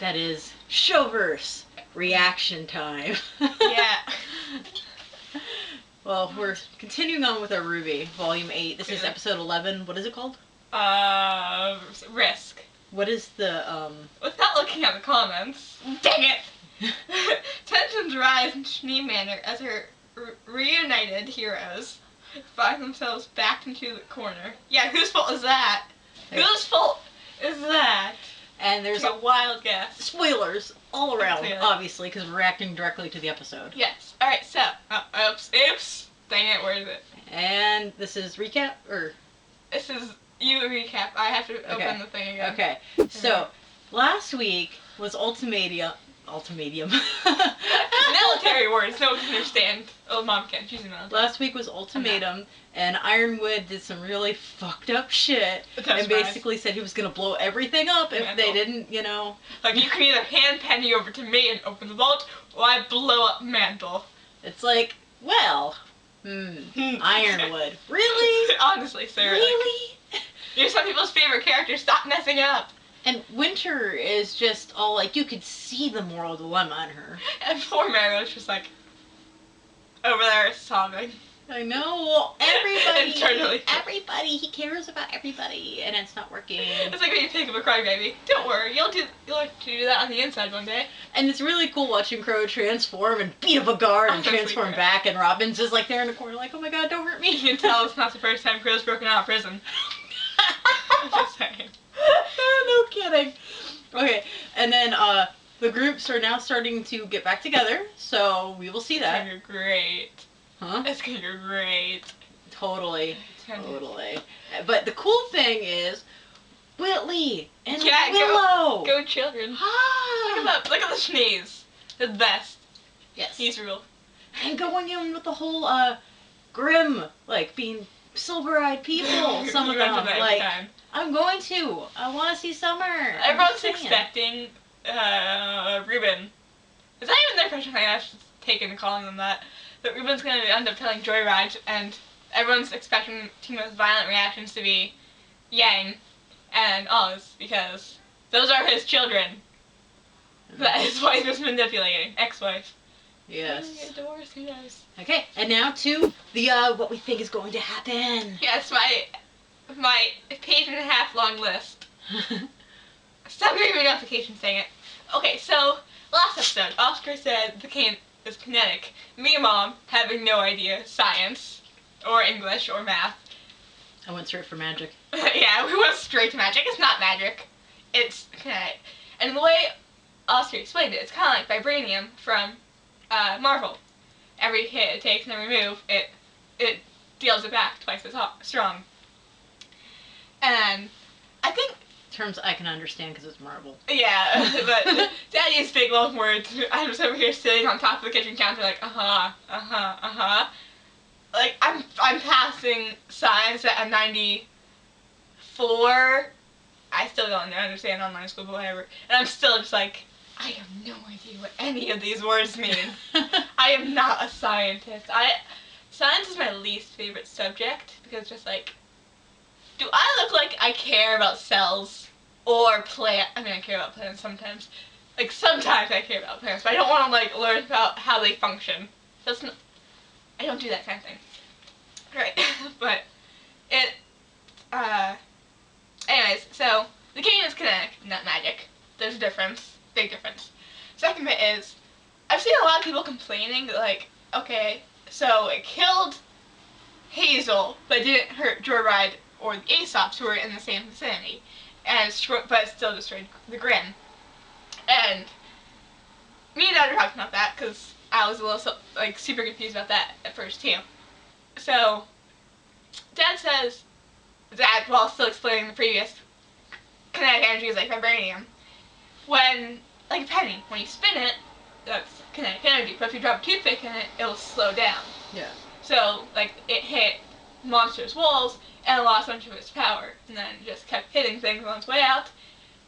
That is Showverse reaction time. Yeah. Well, we're continuing on with our RWBY, Volume 8. This is episode 11. What is it called? Risk. What is the, Without looking at the comments. Dang it! Tensions rise in Nami Manor as her reunited heroes find themselves backed into the corner. Yeah, whose fault is that? Yeah. Whose fault is that? And there's a wild guess. Spoilers all around, Clearly. obviously, because we're reacting directly to the episode. Yes. Alright, so, oops. Dang it, where is it? And this is recap, or? This is you recap. I have to open the thing again. Okay, so, last week was Ultimatum. Military words, no one can understand. Oh, Mom can't. She's in military. Last week was Ultimatum, and Ironwood did some really fucked up shit, and basically said he was gonna blow everything up if they didn't, you know. Like, you can either hand Penny over to me and open the vault, or I blow up Mantle. It's like, well, Ironwood. Really? Honestly, sir. Really? Like, you're some people's favorite character. Stop messing up. And Winter is just all like, you could see the moral dilemma in her. And poor Mario's just like, over there sobbing. I know. Well, everybody. Internally. Everybody. He cares about everybody, and it's not working. It's like when you pick up a crybaby. Don't worry, you'll have to do that on the inside one day. And it's really cool watching Crow transform and beat up a guard and transform back, and Robin's just like there in the corner, like, oh my god, don't hurt me. You can tell it's not the first time Crow's broken out of prison. Just saying. No kidding. Okay, and then the groups are now starting to get back together, so we will see that. It's gonna be great. Huh? It's gonna be great. Totally. But the cool thing is, Whitley and Willow. Go children. Ah. Look at the sneeze. The best. Yes. He's real. And going in with the whole Grimm, like being silver-eyed people. Some of them, like, I'm going to. I want to see Summer. Everyone's expecting Ruben. Is that even their impression? I've taken calling them that. That Ruben's going to end up telling Joyride, and everyone's expecting Timo's violent reactions to be Yang and Oz, because those are his children. That his wife is manipulating. Ex-wife. Yes. Get divorced, who knows? Okay, and now to the what we think is going to happen. Yes, my page and a half long list. Stop giving me notifications saying it. Okay, so last episode, Oscar said the cane is kinetic. Me and Mom, having no idea, science, or English, or math. I went straight for magic. Yeah, we went straight to magic. It's not magic. It's kinetic. And the way Oscar explained it, it's kind of like vibranium from Marvel. Every hit it takes and every move, it deals it back twice as strong. And I think... Terms I can understand because it's Marvel. Yeah, but Dad used big long words. I'm just over here sitting on top of the kitchen counter like, Like, I'm passing science at a 94. I still don't understand online school, but whatever. And I'm still just like, I have no idea what any of these words mean. I am not a scientist. Science is my least favorite subject because just like, do I look like I care about cells or plant? I mean, I care about plants sometimes. Like, sometimes I care about plants, but I don't want to, like, learn about how they function. That's not... I don't do that kind of thing. Right. But, anyways, so, the game is kinetic, not magic. There's a difference. Big difference. Second bit is, I've seen a lot of people complaining that, like, okay, so it killed Hazel, but didn't hurt Joyride or the Aesops who were in the same vicinity, but it still destroyed the Grimm. And me and Dad were talking about that because I was a little like super confused about that at first too. So Dad says that while still explaining the previous kinetic energy is like vibranium. When like a penny, when you spin it, that's kinetic energy. But if you drop a toothpick in it, it'll slow down. Yeah. So like it hit monsters' walls and it lost a bunch of its power, and then it just kept hitting things on its way out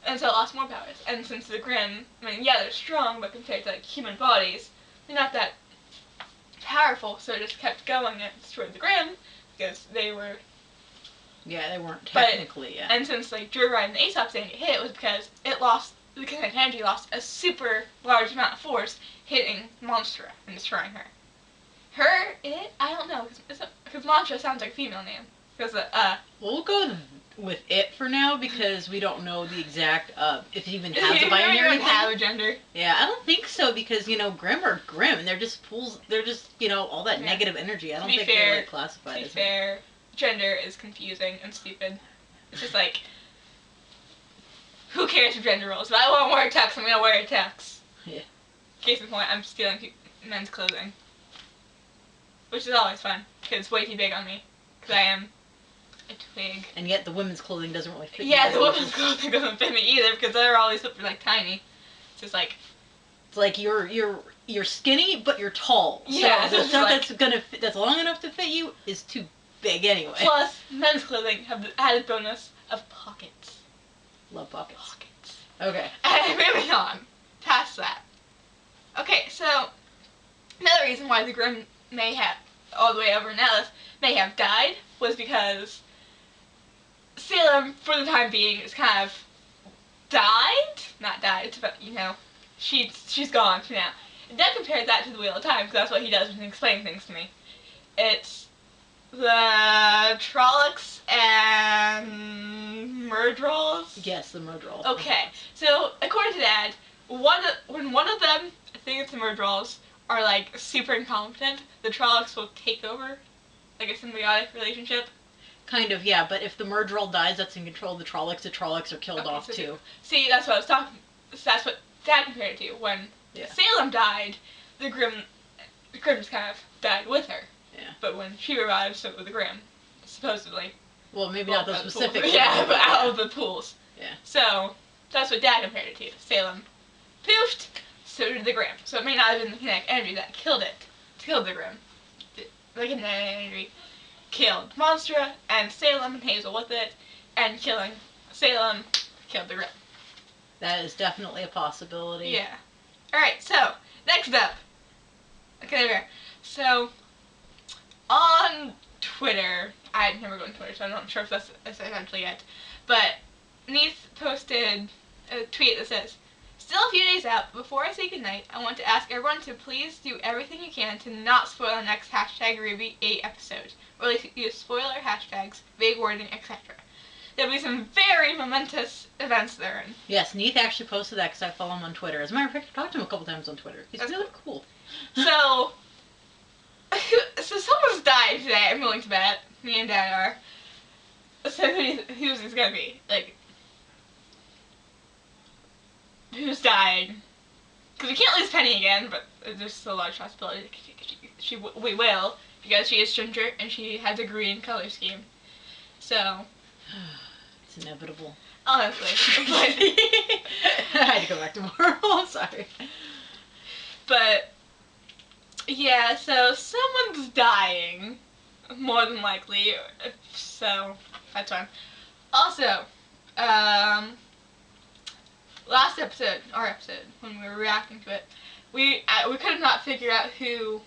until it lost more powers. And since the Grimm, I mean, yeah, they're strong, but compared to like human bodies, they're not that powerful. So it just kept going and destroyed the Grimm because they were. Yeah, they weren't technically. Yeah. And since like Joyride and the Aesop didn't get hit, it was because it lost the kinetic energy lost a super large amount of force hitting Monstra and destroying her. I don't know, because Monstra sounds like a female name. Because, We'll go with it for now because we don't know the exact, if it even has a binary thing. Have a gender. Yeah, I don't think so because, Grim are Grim and they're just all that negative energy. I don't think they're like classified as. To be fair, gender is confusing and stupid. It's just like, who cares for gender roles? If I want to wear a tux, I'm going to wear a tux. Yeah. Case in point, I'm stealing men's clothing. Which is always fun, because it's way too big on me. Because I am a twig. And yet the women's clothing doesn't really fit you. Yeah, the women's clothing doesn't fit me either, because they're always super, tiny. It's just like... It's like you're skinny, but you're tall. Yeah. So the stuff that's long enough to fit you is too big anyway. Plus, men's clothing have the added bonus of pockets. Love pockets. Pockets. Okay. And moving on. Past that. Okay, so... Another reason why the Grimm may have, all the way over Nellis, may have died was because Salem, for the time being, is kind of died? Not died, but, she's gone for now. And Dad compared that to the Wheel of Time, because that's what he does when he explains things to me. It's the Trollocs and Murdrolls? Yes, the Murdrolls. Okay, so according to Dad, when one of them, I think it's the Murdrolls, are super incompetent, the Trollocs will take over, like a symbiotic relationship. Kind of, yeah, but if the Murdroll dies that's in control of the Trollocs are killed off too. See, that's what I was talking, that's what Dad compared it to. When Salem died, the Grimms kind of died with her. Yeah. But when she revived, so would the Grimm, supposedly. Well, maybe not those specific. Yeah, but out of the pools. Yeah. So, that's what Dad compared it to. Salem poofed, so did the Grimm. So it may not have been the kinetic energy that killed the Grimm. The kinetic energy killed Monstra and Salem and Hazel with it, and killing Salem killed the Grimm. That is definitely a possibility. Yeah. Alright, so, next up. Okay, there. So, on Twitter, I've never gone to Twitter, so I'm not sure if that's essentially yet, but Neith posted a tweet that says, "Still a few days out, before I say goodnight, I want to ask everyone to please do everything you can to not spoil the next #RWBY episode, or at least use spoiler hashtags, vague wording, etc. There'll be some very momentous events therein." Yes, Neith actually posted that because I follow him on Twitter. As a matter of fact, I talked to him a couple times on Twitter. He's really cool. So someone's dying today, I'm willing to bet. Me and Dad are. So who's this gonna be? Who's dying? Because we can't lose Penny again, but there's still a large possibility we will, because she is ginger and she has a green color scheme. So. It's inevitable. Honestly. I had to go back tomorrow. I'm sorry. But, yeah, so someone's dying, more than likely, so that's fine. Also, last episode, our episode, when we were reacting to it, we could not figure out who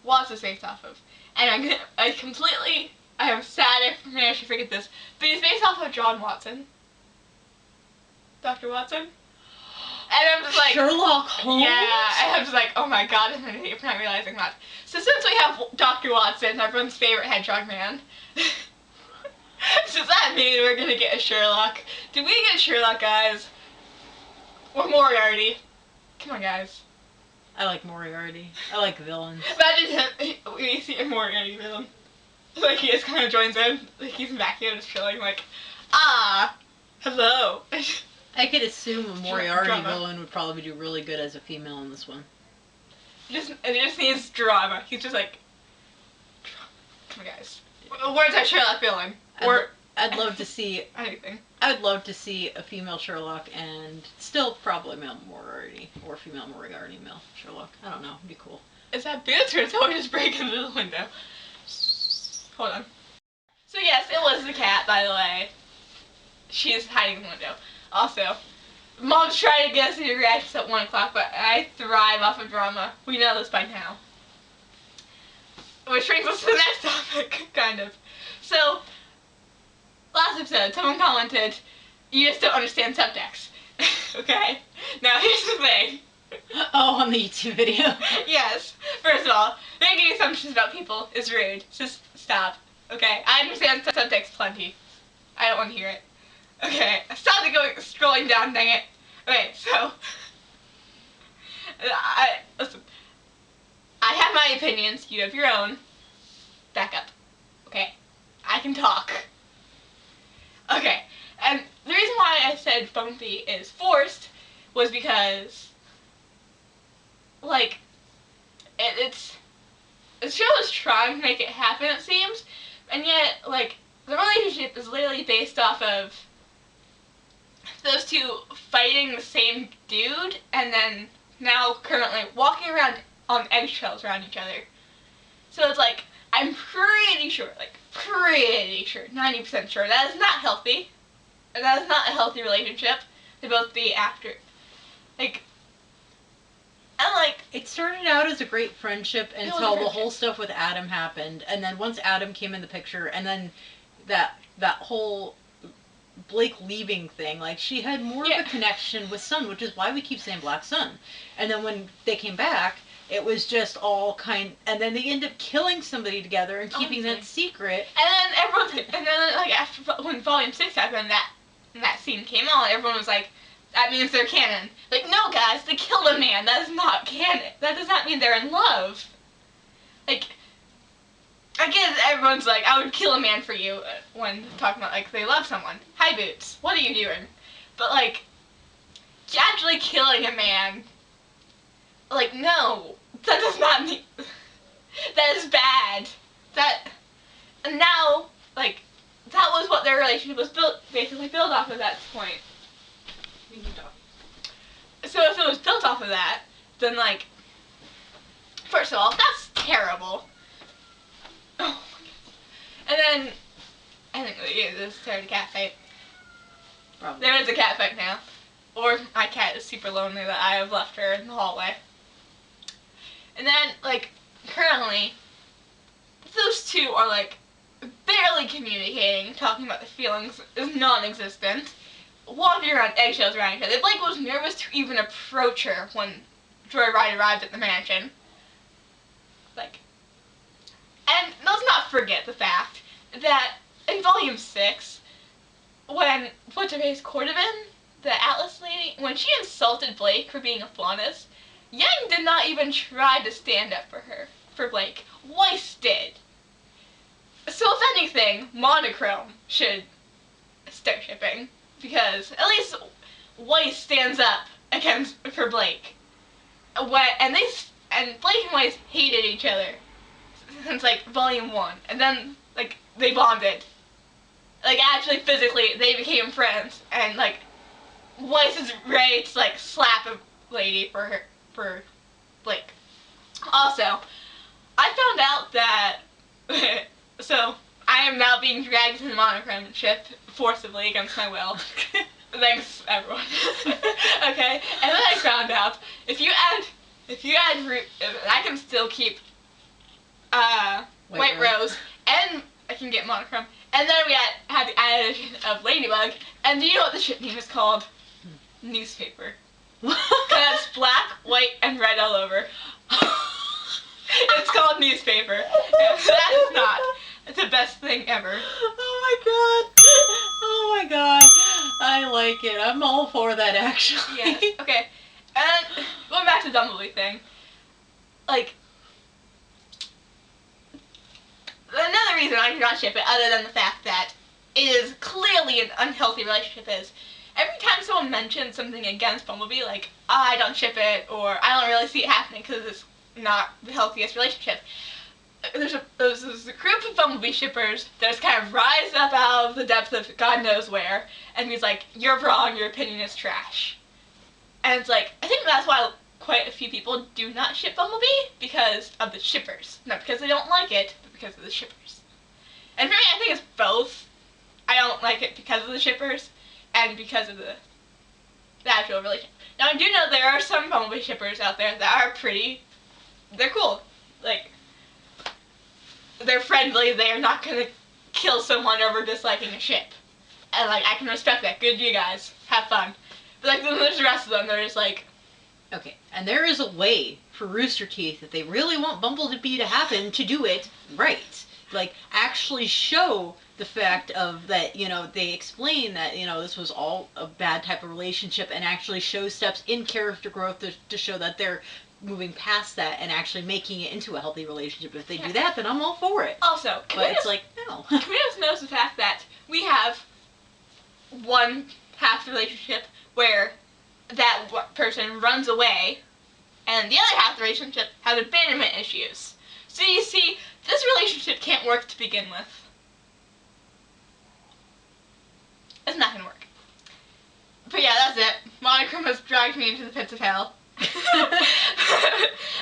Watts was based off of. And I have sad information, I should forget this, but he's based off of John Watson. Dr. Watson. And I'm just like... Sherlock Holmes? Yeah, and I'm just like, oh my god, I'm an idiot for not realizing that. So since we have Dr. Watson, everyone's favorite hedgehog man, does that mean we're gonna get a Sherlock? Did we get Sherlock, guys? Or Moriarty? Come on, guys. I like Moriarty. I like villains. Imagine him, we see a Moriarty villain. Like, he just kind of joins in. Like, he's back here just chilling, like, hello. I could assume a Moriarty villain would probably do really good as a female in this one. It just needs drama. He's just like, come on, guys. Where's that Sherlock villain? I'd love to see anything. I would love to see a female Sherlock and still probably male Moriarty or female Moriarty, male Sherlock. I don't know. It'd be cool. Is that boots or is someone just breaking through the window? Hold on. So yes, it was the cat, by the way. She is hiding in the window. Also, Mom's trying to get us to do reactions at 1 o'clock, but I thrive off of drama. We know this by now. Which brings us to the next topic, kind of. So, last episode, someone commented, you just don't understand subtext. Okay? Now here's the thing. Oh, on the YouTube video. Yes. First of all, making assumptions about people is rude. Just stop. Okay? I understand subtext plenty. I don't want to hear it. Okay, stop scrolling down, dang it. Okay, so listen. I have my opinions, you have your own. Back up. Okay? I can talk. Okay, and the reason why I said Bumblebee is forced was because, like, the show is trying to make it happen, it seems, and yet, like, the relationship is literally based off of those two fighting the same dude, and then now currently walking around on eggshells around each other. So it's like, I'm pretty sure, 90% sure, that is not healthy. That is not a healthy relationship to both be after. Like, and like... It started out as a great friendship until the whole stuff with Adam happened. And then once Adam came in the picture, and then that whole Blake leaving thing, like, she had more of a connection with Sun, which is why we keep saying Black Sun. And then when they came back, it was just all and then they end up killing somebody together and keeping that secret. And then like after when Volume 6 happened, that scene came on, everyone was like, that means they're canon. Like, no guys, they killed a man, that is not canon. That does not mean they're in love. Like, I guess everyone's like, I would kill a man for you when talking about, like, they love someone. Hi, Boots, what are you doing? But, like, actually killing a man, like, no, that does not mean, that is bad. And now, like, that was what their relationship was basically built off of at that point. So if it was built off of that, then, like, first of all, that's terrible. Oh my god. And then, I think this started a cat fight. Probably. There is a cat fight now. Or my cat is super lonely that I have left her in the hallway. And then, like, currently, those two are, like, barely communicating, talking about the feelings is non-existent, walking around eggshells around each other. Blake was nervous to even approach her when Joyride arrived at the mansion. Like, and let's not forget the fact that in Volume 6, when what's-her-face Cordovan, the Atlas lady, when she insulted Blake for being a Faunus, Yang did not even try to stand up for Blake. Weiss did. So if anything, Monochrome should start shipping, because at least Weiss stands up for Blake. And Blake and Weiss hated each other since, like, Volume 1, and then, like, they bonded. Like, actually, physically, they became friends, and, like, Weiss is ready to, like, slap a lady for Blake. Also, I found out that, so, I am now being dragged to the Monochrome ship forcibly against my will. Thanks, everyone. Okay, and then I found out, if you add I can still keep, White Rose, and I can get Monochrome, and then we had the addition of Ladybug, and do you know what the ship name is called? Newspaper. Because it's black, white, and red all over. It's called Newspaper. That is not the best thing ever. Oh my god. I like it. I'm all for that, actually. Yes. Okay. And going back to the Bumblebee thing, like, another reason I do not ship it, other than the fact that it is clearly an unhealthy relationship, is every time someone mentions something against Bumblebee, like, I don't ship it, or I don't really see it happening because it's not the healthiest relationship, there's a group of Bumblebee shippers that just kind of rise up out of the depths of God knows where, and he's like, you're wrong, your opinion is trash. And it's like, I think that's why quite a few people do not ship Bumblebee, because of the shippers. Not because they don't like it, but because of the shippers. And for me, I think it's both. I don't like it because of the shippers, and because of the actual relationship. Now, I do know there are some Bumblebee shippers out there that are they're cool. Like, they're friendly, they're not gonna kill someone over disliking a ship. And, like, I can respect that. Good, you guys. Have fun. But, like, then there's the rest of them. They're just like... Okay, and there is a way for Rooster Teeth, if they really want Bumblebee to happen, to do it right. Like, actually show the fact of that, you know, they explain that, you know, this was all a bad type of relationship, and actually show steps in character growth to show that they're moving past that and actually making it into a healthy relationship. If they do that, then I'm all for it. Also, but it's like, no. Can we just notice the fact that we have one half the relationship where that person runs away, and the other half of the relationship has abandonment issues. So you see, this relationship can't work to begin with. It's not gonna work. But yeah, that's it. Monochrome has dragged me into the pits of hell.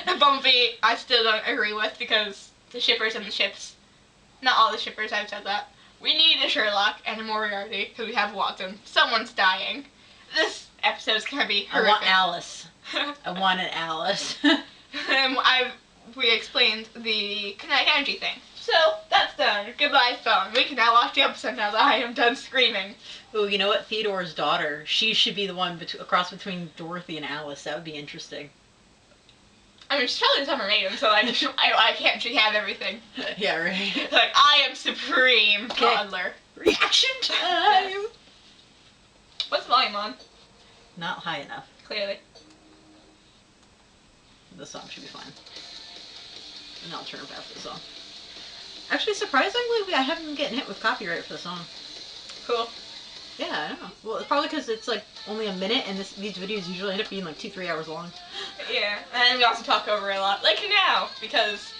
And Bumblebee, I still don't agree with, because the shippers and the ships, not all the shippers, I've said that. We need a Sherlock and a Moriarty, because we have Watson. Someone's dying. This episode's gonna be horrific. I want Alice. I wanted Alice. We explained the kinetic energy thing. So, that's done. Goodbye, phone. We can now watch the episode now that I am done screaming. Ooh, you know what? Theodore's daughter. She should be the one a cross between Dorothy and Alice. That would be interesting. I mean, she's probably the summer maiden, so like, I can't she have everything. Yeah, right. Like, I am supreme toddler. Reaction time! What's the volume on? Not high enough. Clearly. The song should be fine. And I'll turn past the song. Actually, surprisingly, I haven't been getting hit with copyright for the song. Cool. Yeah, I don't know. Well, it's probably because it's like only a minute, and these videos usually end up being like 2-3 hours long. Yeah, and we also talk over a lot, like now, because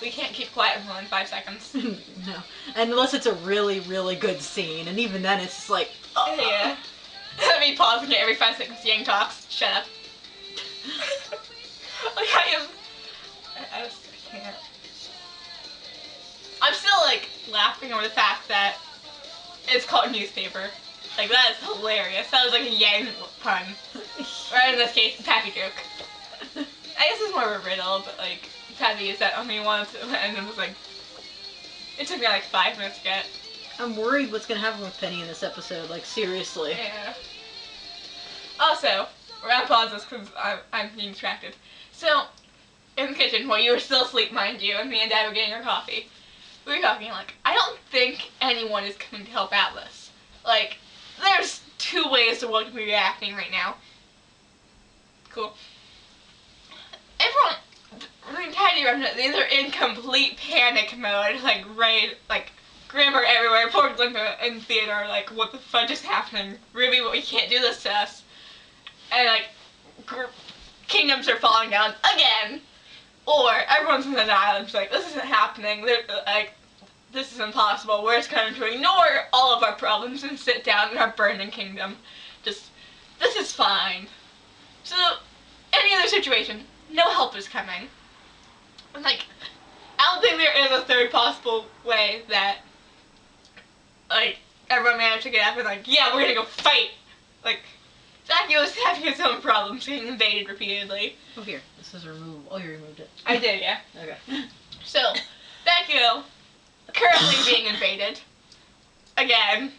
we can't keep quiet for more than 5 seconds. No, and unless it's a really, really good scene, and even then, it's just like, oh. Yeah. Me pausing it every 5 seconds. Yang talks. Shut up. Like I can't. I'm still like laughing over the fact that it's called newspaper. Like, that is hilarious. That was like a Yang pun. Or in this case, a Pappy joke. I guess it's more of a riddle, but like, Pappy used that on me once, and it was like, it took me like 5 minutes to get. I'm worried what's gonna happen with Penny in this episode, like, seriously. Yeah. Also, we're gonna pause this because I'm being distracted. So, in the kitchen, while you were still asleep, mind you, and me and Dad were getting our coffee, we were talking, like, I don't think anyone is coming to help Atlas. Like, there's 2 ways to what we're reacting right now. Cool. Everyone, the entire remnant, these are in complete panic mode, like, right, like, Grimmer everywhere, poor Glinda and Theodore, like, what the fudge is happening? RWBY, we can't do this to us. And, like, kingdoms are falling down again. Or everyone's in the islands like, this isn't happening. They're, like, this is impossible. We're just going to ignore all of our problems and sit down in our burning kingdom. Just, this is fine. So, any other situation, no help is coming. And, like, I don't think there is a third possible way that, like, everyone managed to get up and, like, yeah, we're gonna go fight. Like, Zachy was having his own problems, getting invaded repeatedly. Oh, here. This is removed. Oh, you removed it. I did, yeah. Okay. So, Zachy, currently being invaded. Again.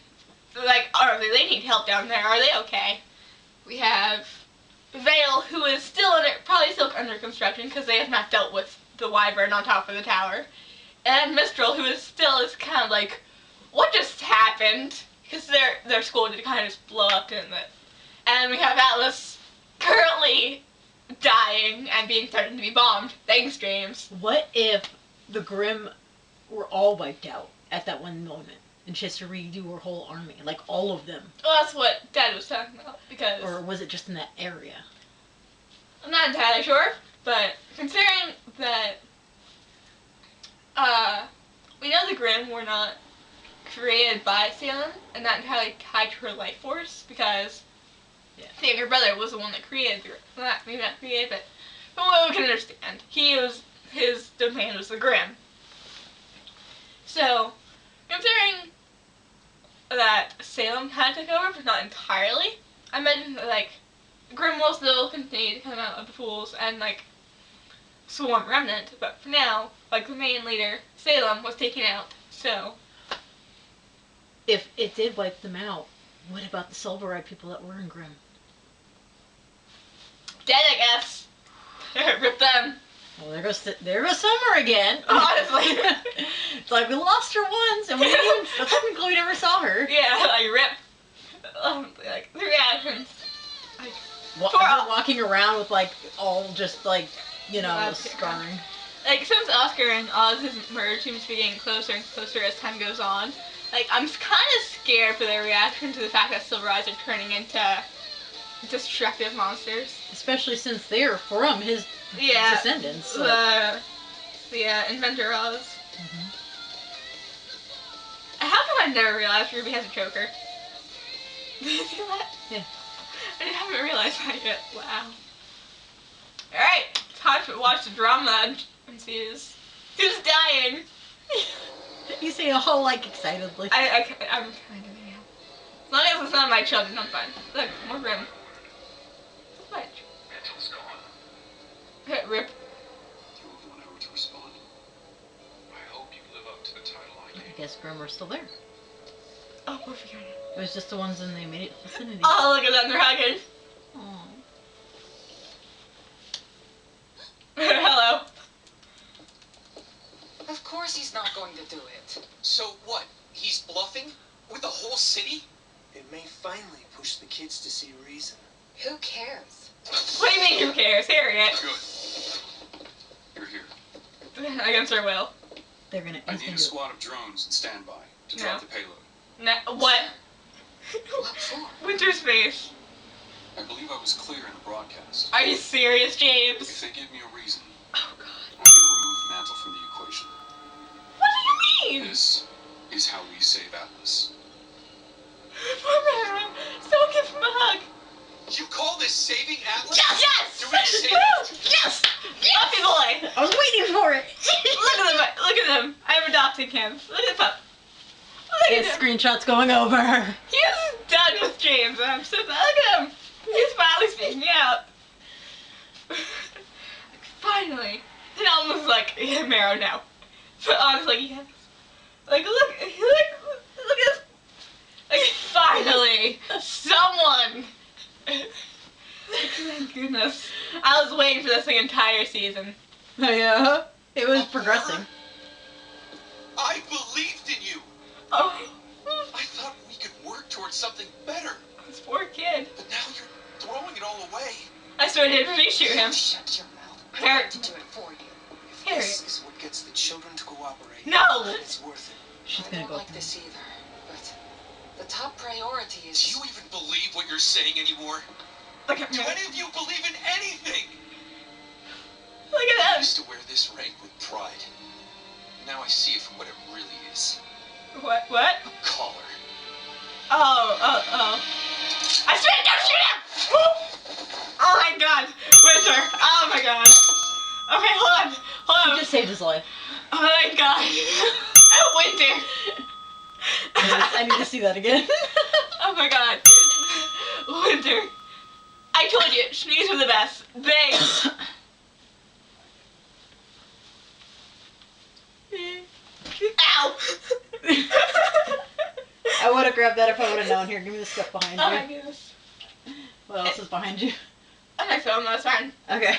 Like, are they need help down there? Are they okay? We have Vale, who is still probably still under construction because they have not dealt with the wyvern on top of the tower. And Mistral, who is kind of like, what just happened? Because their school did kind of just blow up, didn't it? And we have Atlas currently dying and being threatened to be bombed. Thanks, James. What if the Grimm were all wiped out at that one moment? And she has to redo her whole army, like all of them. Well, that's what Dad was talking about, because... Or was it just in that area? I'm not entirely sure, but considering that, we know the Grimm were not created by Salem, and not entirely tied to her life force, because the younger brother was the one that created the Grimm. Well, maybe not created, but from what we can understand, his domain was the Grimm. So, considering that Salem kind of took over, but not entirely, I imagine that, like, Grimm will still continue to come out of the pools and, like, swarm Remnant, but for now, like, the main leader, Salem, was taken out, so... If it did wipe them out, what about the Silvereye people that were in Grimm? Rip them. Well, there goes Summer again. Honestly. It's like we lost her once, and technically we never saw her. Yeah, like rip. Like the reactions. Like, Walking around with like all just like scarring. Like since Oscar and Oz's murder seems to be getting closer and closer as time goes on, like I'm kind of scared for their reaction to the fact that Silver Eyes are turning into destructive monsters. Especially since they are from his descendants. The inventor Oz. How come I never realized Ruby has a choker? Did you see that? Yeah. I haven't realized that yet. Wow. Alright, time to watch the drama and see who's dying. You say all like excitedly. I'm kind of, yeah. As long as it's not my children, I'm fine. Look, more Rim. What? Mantel's gone. Hit Rip. You have 1 hour to respond. I hope you live up to the title I gave. I guess Grimmer's still there. Oh, we're forgetting. It was just the ones in the immediate vicinity. Oh, look at them, they're hugging. Aww. Hello. Of course he's not going to do it. So what? He's bluffing? With the whole city? It may finally push the kids to see reason. Who cares? What do you mean who cares? Harriet. Good. You're here. Against her will. They're gonna. I need a squad of drones in standby to drop the payload. What? What for? Winter's face. I believe I was clear in the broadcast. Are you serious, James? If they give me a reason, Oh God. I'm going to remove Mantle from the equation. What do you mean? This is how we save Atlas. Poor someone give him a hug. You call this saving Atlas? Yes! Do we save Yes! Puppy boy! I was waiting for it. Look at them. I'm adopting him. Look at the pup. Look His at him. screenshots going over. He's done with James. I'm so glad. Look at him. He's finally speaking out. Finally. And almost like, yeah, Marrow now. But honestly, yes. Like, look at this. Like, finally, someone. Thank goodness. I was waiting for this the entire season. Yeah, it was progressing. I believed in you. Oh, I thought we could work towards something better. this poor kid. But now you're throwing it all away. I swear to God, please shoot him. Shut your mouth. I'm Harriet. going to do it for you. If Harriet. this is what gets the children to cooperate, No! then it's worth it. She's I gonna don't go. like this either, but the top priority Do is... you even believe what you're saying anymore? Look at Do him. any of you believe in anything? Look I at him. used to wear this rank with pride. Now I see it for what it really is. What? What? A collar. Oh. I swear, don't shoot him! Woo! Oh my God. Winter. Oh my God. Okay, hold on. He just saved his life. Oh my God. Winter. I need to see that again. Oh my God. Winter. I told you, Shnees were the best. They. Ow! I would have grabbed that if I would have known. Here, give me the stuff behind Oh my you. goodness. What else is behind you? I'm not film, that's fine. Okay.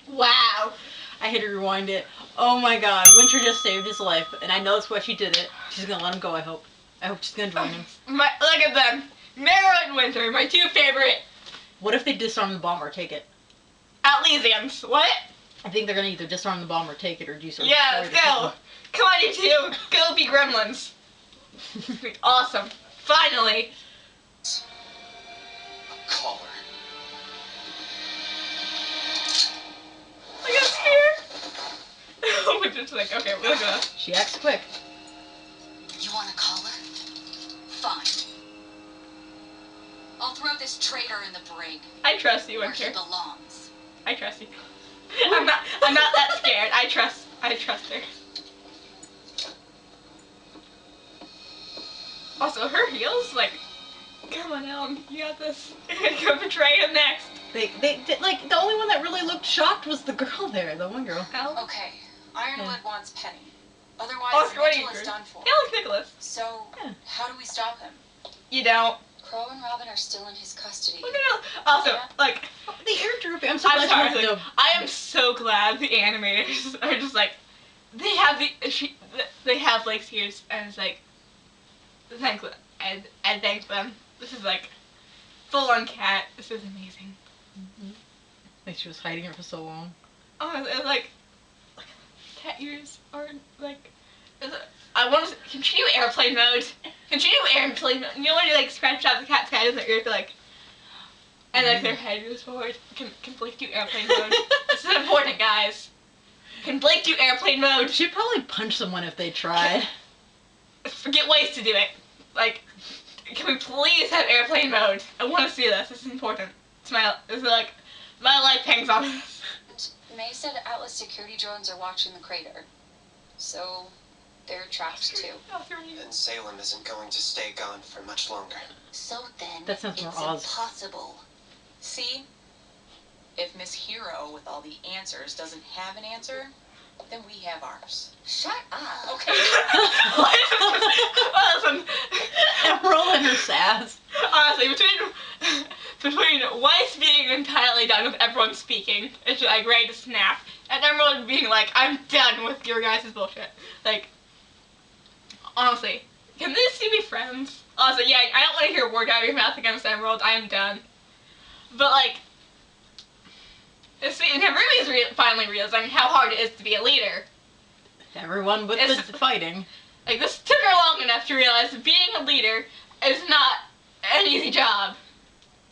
Wow. I had to rewind it. Oh my God, Winter just saved his life, and I know that's why she did it. She's gonna let him go, I hope. I hope she's gonna join him. Look at them. Marrow and Winter, my two favorite What if they disarm the bomb or take it? Atlesians. What? I think they're gonna either disarm the bomb or take it, or do something. Yeah, let's go. Come on, you two. Go be gremlins. Awesome. Finally. A collar. Look at here. Winter's like, okay, look at us. She acts quick. You want a collar? Fine. I'll throw this traitor in the brig, I trust you, where he Winter. belongs. I trust you. I'm not that scared. I trust her. Also, her heels, like, come on, Ellen, you got this. Go betray him next. They like the only one that really looked shocked was the girl there, the one girl. Ellen? Okay, Ironwood wants Penny. Otherwise, Oscar, what do you Mitchell is agree? done for. Alex Nicholas. So, Yeah. how do we stop him? You don't. Crow and Robin are still in his custody. Look at her. Also, like, The air drooping. I'm so I'm glad sorry. you Like, went I am I'm so glad the animators are just like, they have Blake's ears, and it's like, I thank them. This is like, full on cat. This is amazing. Like she was hiding it for so long. Oh, and like cat ears are like. I want to continue airplane mode. Continue airplane mode. You know when you like scratch out the cat's head and their ears like, and like their head goes forward. Can Blake do airplane mode? This is important, guys. Can Blake do airplane mode? She'd probably punch someone if they tried. Forget ways to do it. Like, can we please have airplane mode? I want to see this. This is important. This is like, my life hangs on this. May said Atlas security drones are watching the crater. So, they're trapped too. And Salem isn't going to stay gone for much longer. So then, That sounds more it's Oz. impossible. See? If Miss Hero with all the answers doesn't have an answer, then we have ours. Shut up. Okay. Listen, Emerald and her sass. honestly, between Weiss being entirely done with everyone speaking, it's like ready to snap, and Emerald being like, I'm done with your guys' bullshit. Like, honestly, can these two be friends? Honestly, yeah, I don't want to hear a word out of your mouth against Emerald. I am done. But like, see, and Ruby's finally realizing how hard it is to be a leader. Everyone with the fighting. Like, this took her long enough to realize that being a leader is not an easy job.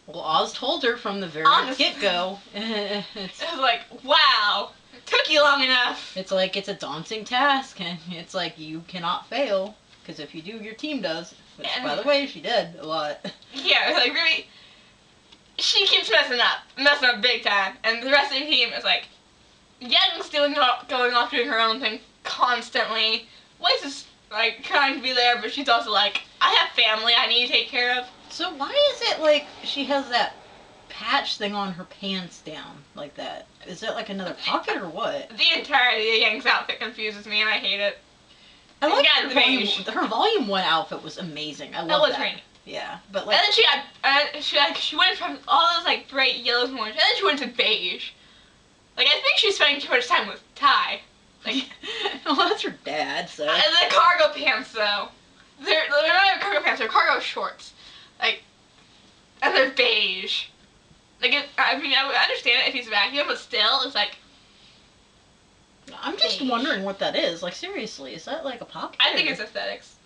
Well, Oz told her from the very Honestly. get-go. It was like, wow, it took you long enough. It's like, it's a daunting task, and it's like, you cannot fail, because if you do, your team does. Which, by the way, she did a lot. Yeah, like, Ruby, she keeps messing up big time, and the rest of the team is like, Young's going off doing her own thing constantly. Weiss is like trying to be there, but she's also like, I have family I need to take care of. So why is it like she has that patch thing on her pants down like that? Is that like another pocket or what? The entirety of Young's outfit confuses me, and I hate it. I like Yeah, the beige. her volume 1 outfit was amazing. I love that. That was great. Yeah, but And like then she went from all those like bright yellows and orange, and then she went to beige. Like, I think she's spending too much time with Ty. Like, well, that's her dad, so. and the cargo pants though, they're not even cargo pants, they're cargo shorts. Like, and they're beige. Like, I mean, I would understand it if he's vacuum, but still, it's like. I'm just beige. wondering what that is. Like, seriously, is that like a pocket? I think or- it's aesthetics.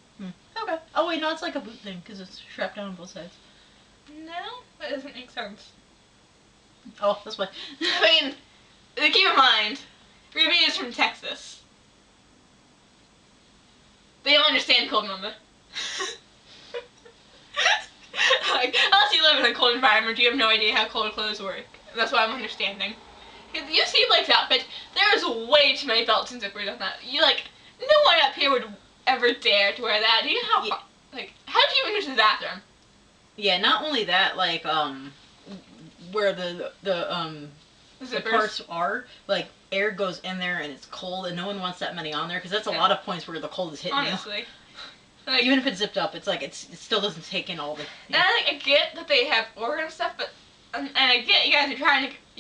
Okay. Oh wait, no, it's like a boot thing because it's strapped down on both sides. No, that doesn't make sense. Oh, this way. I mean, keep in mind, Ruby is from Texas. They don't understand cold, mama. Like, unless you live in a cold environment, you have no idea how cold clothes work. That's what I'm understanding. If you see Blake's outfit, there is way too many belts and zippers on that. You like, no one up here would ever dare to wear that. Do you know how? Yeah. Like, how do you even use the bathroom? Yeah, not only that, like where the Zippers. parts are, like air goes in there and it's cold, and no one wants that many on there because that's a lot of points where the cold is hitting Honestly. you. Like, Even if it's zipped up, it's like it still doesn't take in all the. and I get that they have order and stuff, but and I get you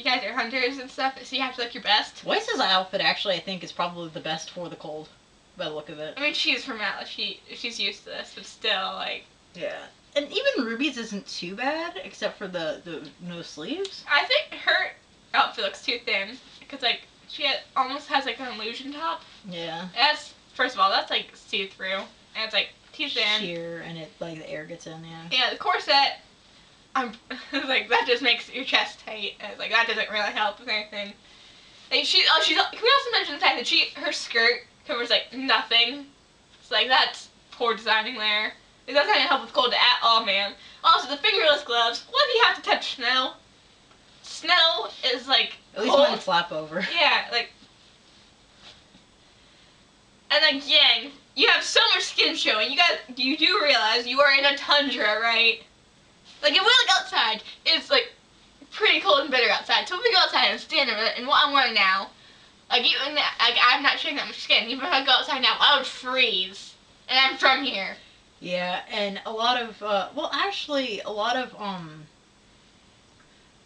guys are hunters and stuff, so you have to look your best. Weiss's outfit actually, I think, is probably the best for the cold, by the look of it. I mean, she's from Atlas, she's used to this, but still, like, Yeah, and even Ruby's isn't too bad, except for the no sleeves. I think her outfit looks too thin, because, like, almost has, like, an illusion top. Yeah. That's, first of all, that's, like, see-through, and it's, like, too thin. Sheer, and it like the air gets in. Yeah. Yeah, the corset, like, that just makes your chest tight, and it's like, that doesn't really help with anything. Like, can we also mention the fact that her skirt covers, like, nothing. It's like, that's poor designing there. It doesn't help with cold at all, man. Also, the fingerless gloves, what if you have to touch snow? Snow is, like, At least cold. mine flap over. Yeah, like, and then Yang, you have so much skin showing. You do realize you are in a tundra, right? Like, if we look outside, it's, like, pretty cold and bitter outside. So if we go outside and stand in what I'm wearing now, like, I'm not showing that much skin. Even if I go outside now, I would freeze. And I'm from here. Yeah, and a lot of actually a lot of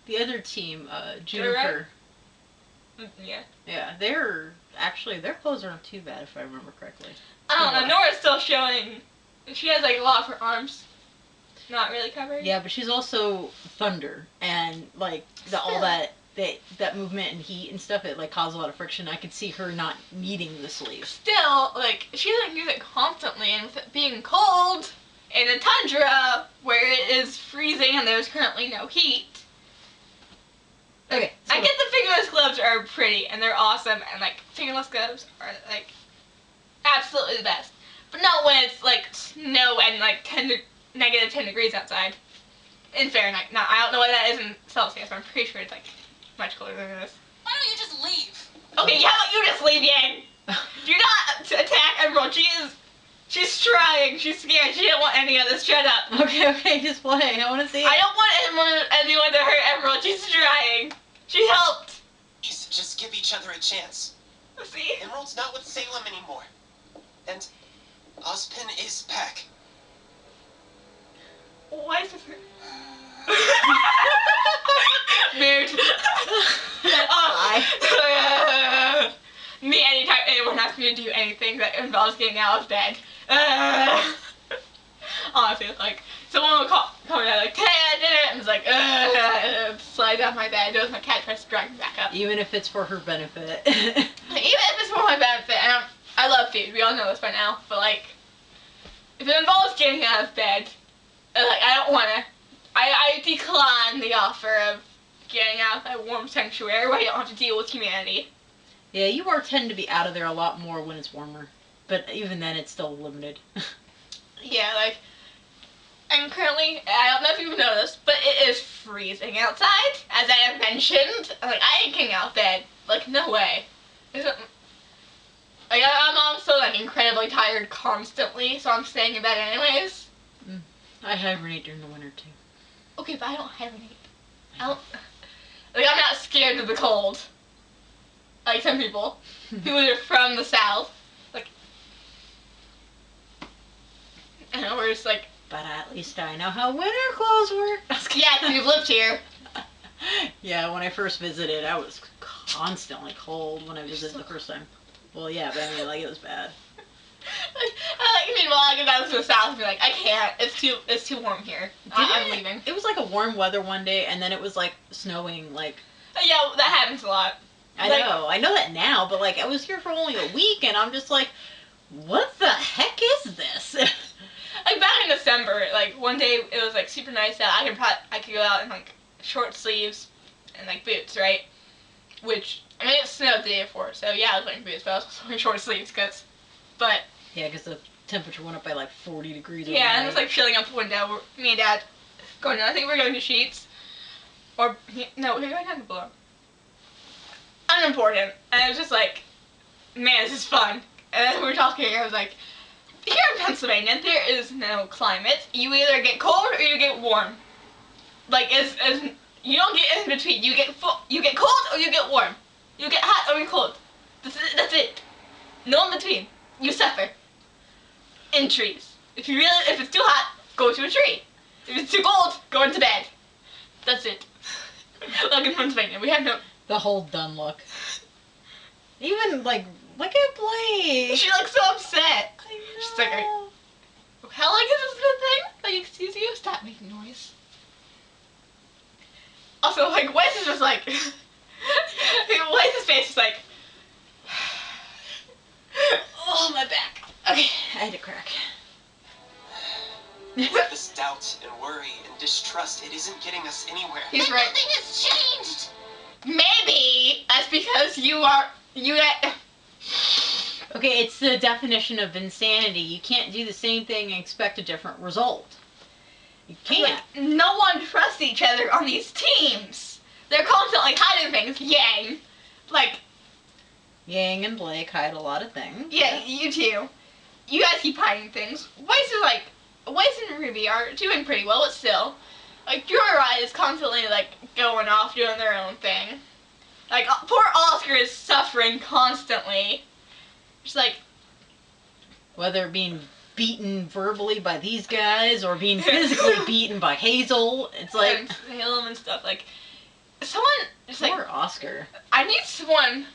the other team, Juniper. Yeah. Yeah, their clothes aren't too bad if I remember correctly. I don't know. Nora's still showing. She has like a lot of her arms not really covered. Yeah, but she's also Thunder, and like all that movement and heat and stuff, it like caused a lot of friction. I could see her not needing the sleeves. Still, like she doesn't use it constantly, and with it being cold in a tundra where it is freezing and there's currently no heat. Okay, so I get the fingerless gloves are pretty and they're awesome, and like fingerless gloves are like absolutely the best. But not when it's like snow and like negative 10 degrees outside in Fahrenheit. Now I don't know what that is in Celsius, but I'm pretty sure it's like much colder than this. Why don't you just leave? Okay, how about you just leave, Yang? Do not attack Emerald. She's trying. She's scared. She don't want any of this. Shut up. Okay, just play. I want to see it. I don't want anyone to hurt Emerald. She's trying. She helped. Please, just give each other a chance. See? Emerald's not with Salem anymore. And Ozpin is back. Why is this? Mood. Me, anytime anyone asks me to do anything that involves getting out of bed. Honestly, like, someone will call me out like, hey, I did it, and it's like, slide down my bed as my cat tries to drag me back up. Even if it's for her benefit. Even if it's for my benefit, and I love food, we all know this by now, but like, if it involves getting out of bed, like, I don't want to, I decline the offer of getting out of that warm sanctuary where you don't have to deal with humanity. Yeah, you tend to be out of there a lot more when it's warmer, but even then it's still limited. Yeah, like, and currently, I don't know if you've noticed, but it is freezing outside, as I have mentioned. Like, I ain't getting out of bed. Like, no way. Like, I'm also, like, incredibly tired constantly, so I'm staying in bed anyways. I hibernate during the winter, too. Okay, but I don't hibernate. Like, I'm not scared of the cold. Like some people who are from the south. Like, I know, we're just like... But at least I know how winter clothes work. Yeah, you've lived here. Yeah, when I first visited, I was constantly cold when I visited the first time. Well, yeah, but I mean, like, it was bad. Meanwhile, I go down to the south and be like, I can't. It's too warm here. I'm leaving. It was like a warm weather one day, and then it was like snowing. Like, yeah, that happens a lot. I know that now, but like I was here for only a week, and I'm just like, what the heck is this? Like back in December, like one day it was like super nice out. I could go out in like short sleeves and like boots, right? Which I mean it snowed the day before, so yeah, I was wearing boots, but I was also wearing short sleeves Yeah, because the temperature went up by like 40 degrees. Yeah, and it was like chilling out the window. Me and Dad going down. I think we were going to Sheets. Or, no, we were going down to Blow. Unimportant. And it was just like, man, this is fun. And then we were talking, and I was like, here in Pennsylvania, there is no climate. You either get cold or you get warm. Like, you don't get in between. You get cold or you get warm. You get hot or you cold. That's it. No in between. You suffer. In trees. If it's too hot, go to a tree. If it's too cold, go into bed. That's it. Like in Pennsylvania, we have no... The whole done look. Even, like, look at Blake. She looks so upset. I know. She's like, how long is this good thing? Like, excuse you? Stop making noise. Also, like, Wes is just like... Wes' face is like... Oh, my back. Okay, I had to crack. With this doubt and worry and distrust, it isn't getting us anywhere. He's right. Nothing has changed. Maybe that's because you Okay, it's the definition of insanity. You can't do the same thing and expect a different result. You can't. Like, no one trusts each other on these teams. They're constantly hiding things. Yang. Like... Yang and Blake hide a lot of things. Yeah, you too. You guys keep hiding things. Weiss and Ruby are doing pretty well, but still. Like, Yuri is constantly, like, going off doing their own thing. Like, poor Oscar is suffering constantly. Just like... Whether being beaten verbally by these guys or being physically beaten by Hazel, it's like... And Salem and stuff, like... someone just like Poor Oscar. I need someone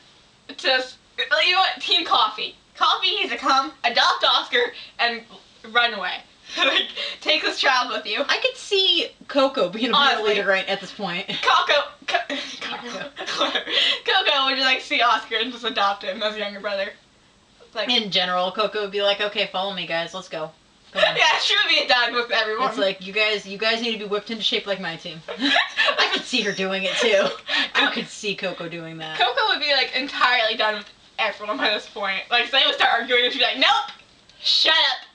to you know what, Team Coffee. Coffee needs to come, adopt Oscar, and run away. Like, take this child with you. I could see Coco being a Honestly. leader right at this point. Coco would like see Oscar and just adopt him as a younger brother. Like, In general, Coco would be like, okay, follow me, guys, let's go. Come on. yeah, she would be a dog with everyone. It's like, you guys need to be whipped into shape like my team. I could see her doing it too. I could see Coco doing that. Coco would be like entirely done with everyone by this point. Like, they would start arguing and she'd be like, nope, shut up.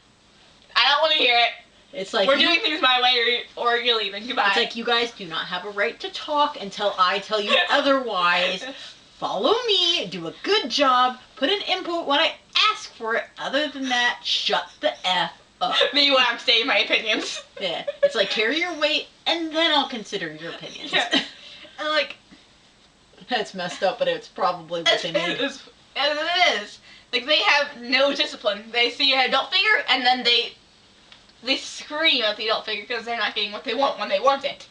I don't want to hear it. It's like We're doing things my way or you're leaving. Goodbye. It's like, you guys do not have a right to talk until I tell you otherwise. Follow me, do a good job, put an input when I ask for it. Other than that, shut the F up. Me when I'm stating my opinions. Yeah, it's like, carry your weight, and then I'll consider your opinions. Yeah. And like, That's messed up, but it's probably what they need. it is. Like, they have no discipline. They see an adult figure, and then they scream at the adult figure because they're not getting what they want when they want it.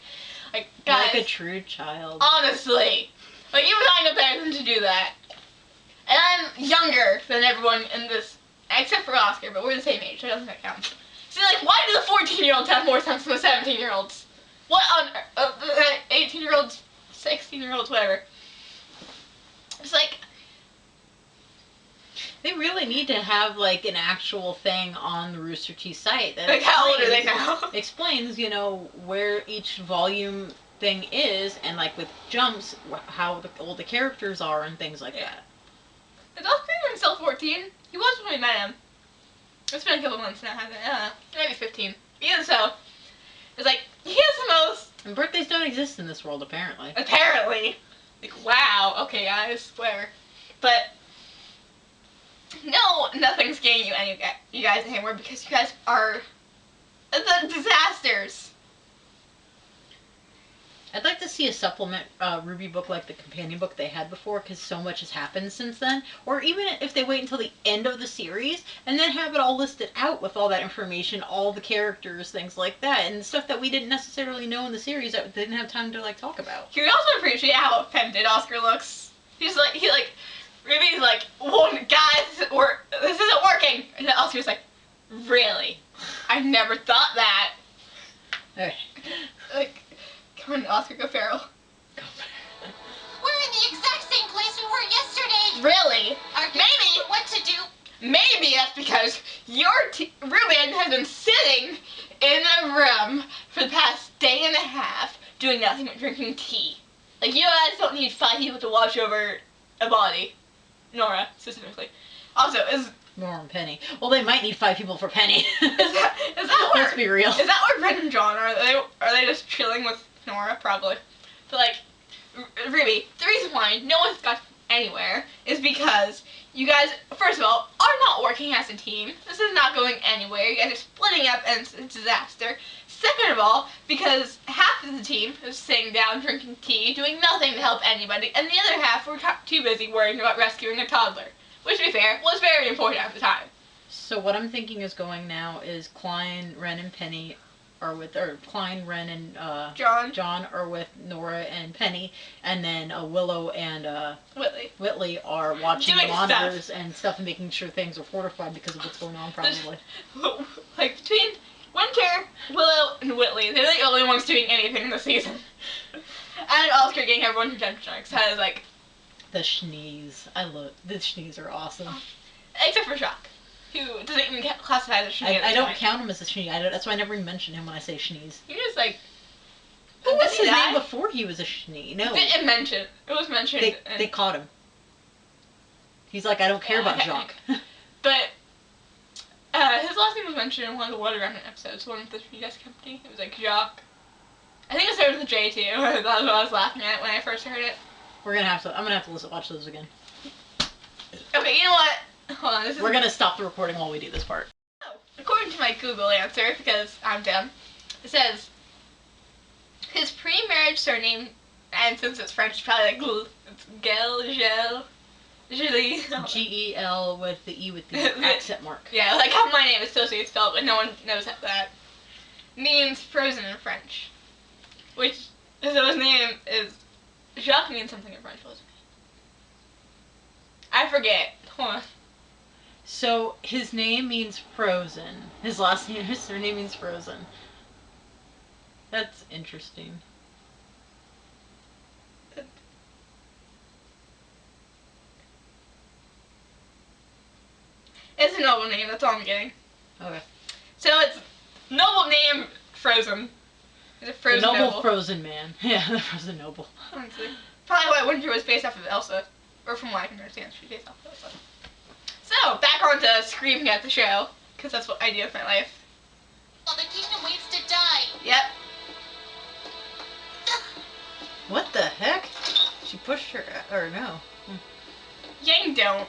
Like, guys, Like a true child. honestly, like, even I know better than to do that. And I'm younger than everyone in this, except for Oscar, but we're the same age, so I don't think that counts. See, like, why do the 14-year-olds have more sense than the 17-year-olds? What on 18-year-olds, 16-year-olds, whatever. It's like, They really need to have, like, an actual thing on the Rooster Teeth site that like, how old are they now? explains, you know, where each volume thing is, and, like, with jumps, how old the characters are and things like that. Is Oscar even still 14? He was when we met him. It's been a couple months now, hasn't it? I don't know. Maybe 15. Even so, it's like, he has the most, And birthdays don't exist in this world, apparently. apparently. Like, wow, okay guys, whatever. But, no, nothing's getting you guys anymore because you guys are the disasters. I'd like to see a supplement RWBY book like the companion book they had before, because so much has happened since then. Or even if they wait until the end of the series and then have it all listed out with all that information, all the characters, things like that, and stuff that we didn't necessarily know in the series that we didn't have time to, like, talk about. Can we also appreciate how offended Oscar looks? RWBY's like, well, guys, this isn't working. And then Oscar's like, really? I never thought that. Okay. Like, come on, Oscar, go feral. We're in the exact same place we were yesterday. Really? Maybe what to do. Maybe that's because your Ruben has been sitting in a room for the past day and a half doing nothing but drinking tea. Like, you guys don't need 5 people to watch over a body. Nora, specifically. Also, Nora and Penny. Well, they might need 5 people for Penny. is that where, Let's be real. Is that where Brent and John are? Are they just chilling with Nora? Probably. But, like, RWBY, the reason why no one's got anywhere is because you guys, first of all, are not working as a team. This is not going anywhere. You guys are splitting up and it's a disaster. Second of all, because half of the team is sitting down drinking tea, doing nothing to help anybody, and the other half were too busy worrying about rescuing a toddler. Which, to be fair, was very important at the time. So what I'm thinking is going now is Klein, Ren, and Penny are with, or Klein, Ren, and John are with Nora and Penny, and then Willow and Whitley are watching Doing the monitors and stuff and making sure things are fortified because of what's going on, probably. Like, between Winter, Willow, and Whitley, they're the only ones doing anything this season. And Oscar getting everyone who jump sharks has, like... The Schnees. The Schnees are awesome. Except for Shock, who doesn't even classify as a Schnee. I don't count him as a Schnee. That's why I never even mention him when I say Schnees. You're just like... What was his name before he was a Schnee? No. It was mentioned. They caught him. He's like, I don't care about Jacques. But... his last name was mentioned in one of the Water Remnant episodes, one with the Schnee Desk Company. It was like Jacques. I think it started with a J too. That was what I was laughing at when I first heard it. I'm gonna have to watch those again. Okay, you know what? Hold on, We're gonna stop the recording while we do this part. Oh, according to my Google answer, because I'm dumb, it says his pre-marriage surname, and since it's French, it's probably like it's Gel, Julie. G-E-L with the E with the accent mark. Yeah, like how my name is associated spelled, but no one knows that. Means frozen in French. Which, so his name is Jacques means something in French, doesn't he? I forget. Hold on. So his name means frozen. His last name, his surname means frozen. That's interesting. It's a noble name, that's all I'm getting. Okay. So it's noble name, Frozen. It's a frozen the noble. Frozen man. Yeah, the frozen noble. Honestly. Probably why Winter was based off of Elsa. Or from what I can understand, she's based off of Elsa. So, back on to screaming at the show. Because that's what I do with my life. Well, the kingdom waits to die. Yep. What the heck? She pushed her, or no. Yang don't.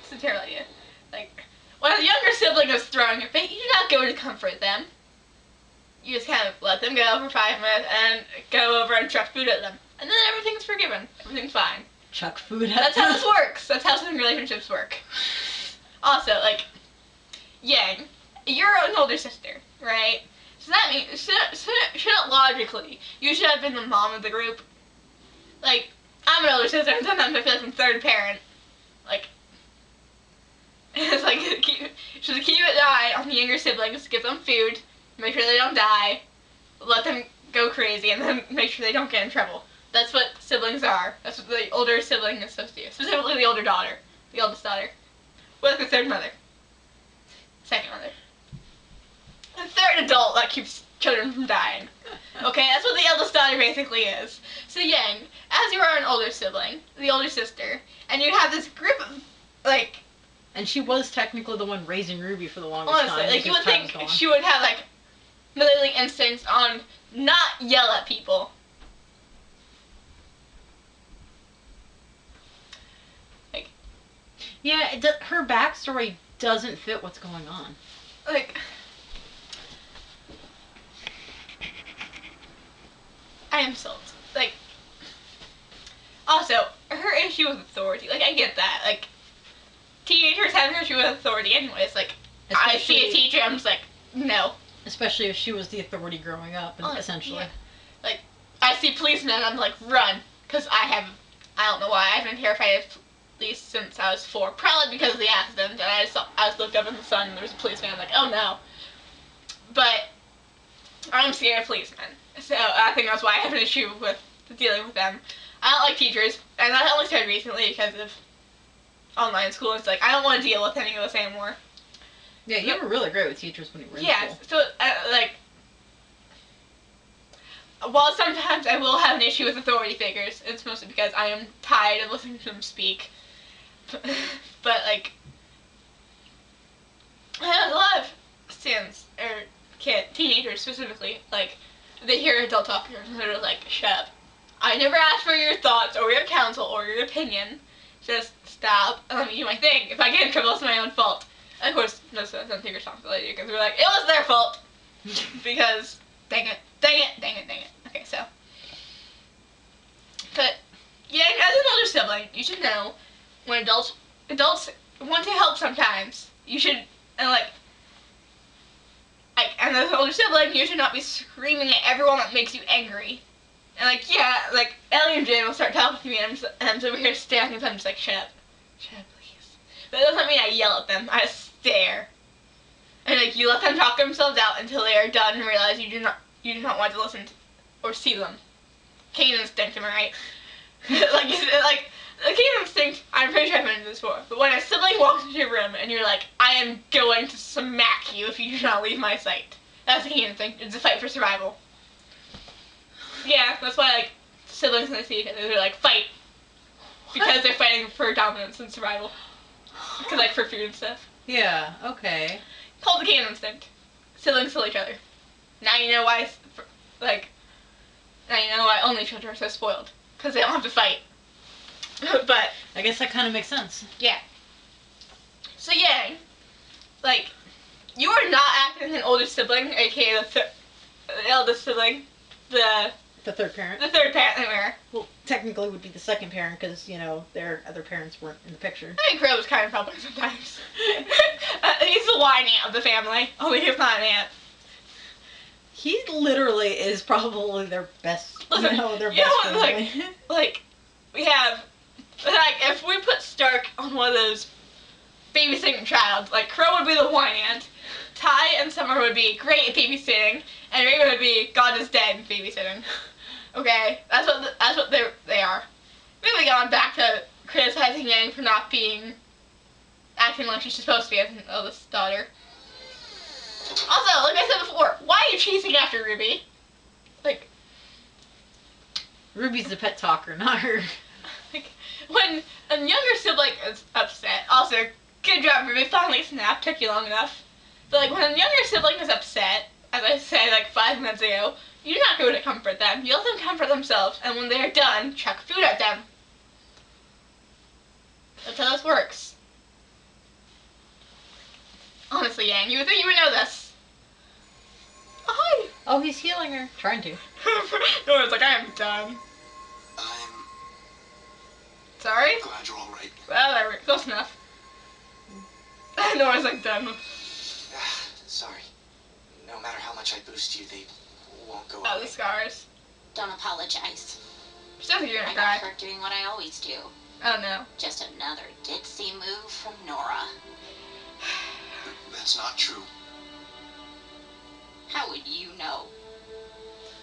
It's a terrible idea. Like, when a younger sibling is throwing a fit, you do not go to comfort them. You just kind of let them go for 5 minutes and go over and chuck food at them. And then everything's forgiven. Everything's fine. Chuck food at That's them. how this works. That's how some relationships work. Also, like, Yang, you're an older sister, right? So that means, shouldn't logically, you should have been the mom of the group. Like, I'm an older sister, and sometimes I feel like I'm third parent. Like, it's like, should keep an eye on the younger siblings, give them food, make sure they don't die, let them go crazy, and then make sure they don't get in trouble. That's what siblings are. That's what the older sibling is supposed to do. Specifically the older daughter. The oldest daughter. With the third mother. Second mother. The third adult that keeps children from dying. Okay, that's what the eldest daughter basically is. So Yang, as you are an older sibling, the older sister, and you have this group of, like... And she was technically the one raising Ruby for the longest honestly, time. like, you would think she would have, like, motherly instincts on not yell at people. Like... Yeah, her backstory doesn't fit what's going on. Like... I am sold. Like... Also, her issue with authority, like, I get that. Like, teenagers have an issue with authority anyways. Like, I see a teacher, I'm just like, no. Especially if she was the authority growing up, essentially. Yeah. Like, I see policemen, I'm like, run. Because I don't know why, I've been terrified of police since I was 4. Probably because of the accident, and I just looked up in the sun and there was a policeman, I'm like, oh no. But, I'm scared of policemen. So, I think that's why I have an issue with dealing with them. I don't like teachers, and that only started recently because of online school. It's like, I don't want to deal with any of this anymore. Yeah, you were really great with teachers when you were in school. So, like, while sometimes I will have an issue with authority figures, it's mostly because I am tired of listening to them speak. But, like, I have a lot of students, or teenagers specifically, like, they hear adult talking and they're like, shut up. I never asked for your thoughts or your counsel or your opinion. Just stop and let me do my thing. If I get in trouble, it's my own fault. And of course, most of them take responsibility because we're like, it was their fault. Because, dang it. Okay, so. But, yeah, as an older sibling, you should know when adults want to help sometimes. You should, and like, and as an older sibling, you should not be screaming at everyone that makes you angry. And like, yeah, like, Ellie and Jane will start talking to me, and I'm just over here staring at them, just like, shut up, please. But that doesn't mean I yell at them, I stare. And like, you let them talk themselves out until they are done and realize you do not want to listen to or see them. Cain instinct, am I right? like, the Cain instinct, I'm pretty sure I've mentioned this before, but when a sibling walks into your room and you're like, I am going to smack you if you do not leave my sight. That's the Cain instinct, it's a fight for survival. Yeah, that's why, like, siblings when they see each other, they're like, fight. Because they're fighting for dominance and survival. Because, like, for food and stuff. Yeah, okay. Called the Cain instinct. Siblings kill each other. Now you know why, only children are so spoiled. Because they don't have to fight. But I guess that kind of makes sense. Yeah. So, yeah, like, you are not acting as an older sibling, aka the eldest sibling. The third parent. The third parent they were. Well, technically would be the second parent because, you know, their other parents weren't in the picture. I think Crow was kind of public sometimes. He's the whiny aunt of the family. Only he's not an aunt. He literally is probably their best. Listen, their you know best what, family. like, we have, like, if we put Stark on one of those babysitting childs, like, Crow would be the one aunt, Ty and Summer would be great at babysitting, and Raven would be God is dead babysitting. Okay, that's what they are. Moving on back to criticizing Yang for not acting like she's supposed to be as an eldest daughter. Also, like I said before, why are you chasing after Ruby? Like, Ruby's the pet talker, not her. like, when a younger sibling is upset, also, good job, Ruby, finally snapped, took you long enough. But, like, when a younger sibling is upset, as I said, like, 5 minutes ago, you do not go to comfort them. You let them comfort themselves, and when they are done, chuck food at them. That's how this works. Honestly, Yang, you would think you would know this. Oh, hi! Oh, he's healing her. Trying to. Nora's like, I am done. I'm Sorry? glad you're all right. Well, there we go. Close enough. Nora's like, done. Sorry. No matter how much I boost you, they won't go Oh, away. the scars. Don't apologize. She doesn't you're I gonna got cry. hurt doing what I always do. Oh, no. Just another ditzy move from Nora. That's not true. How would you know?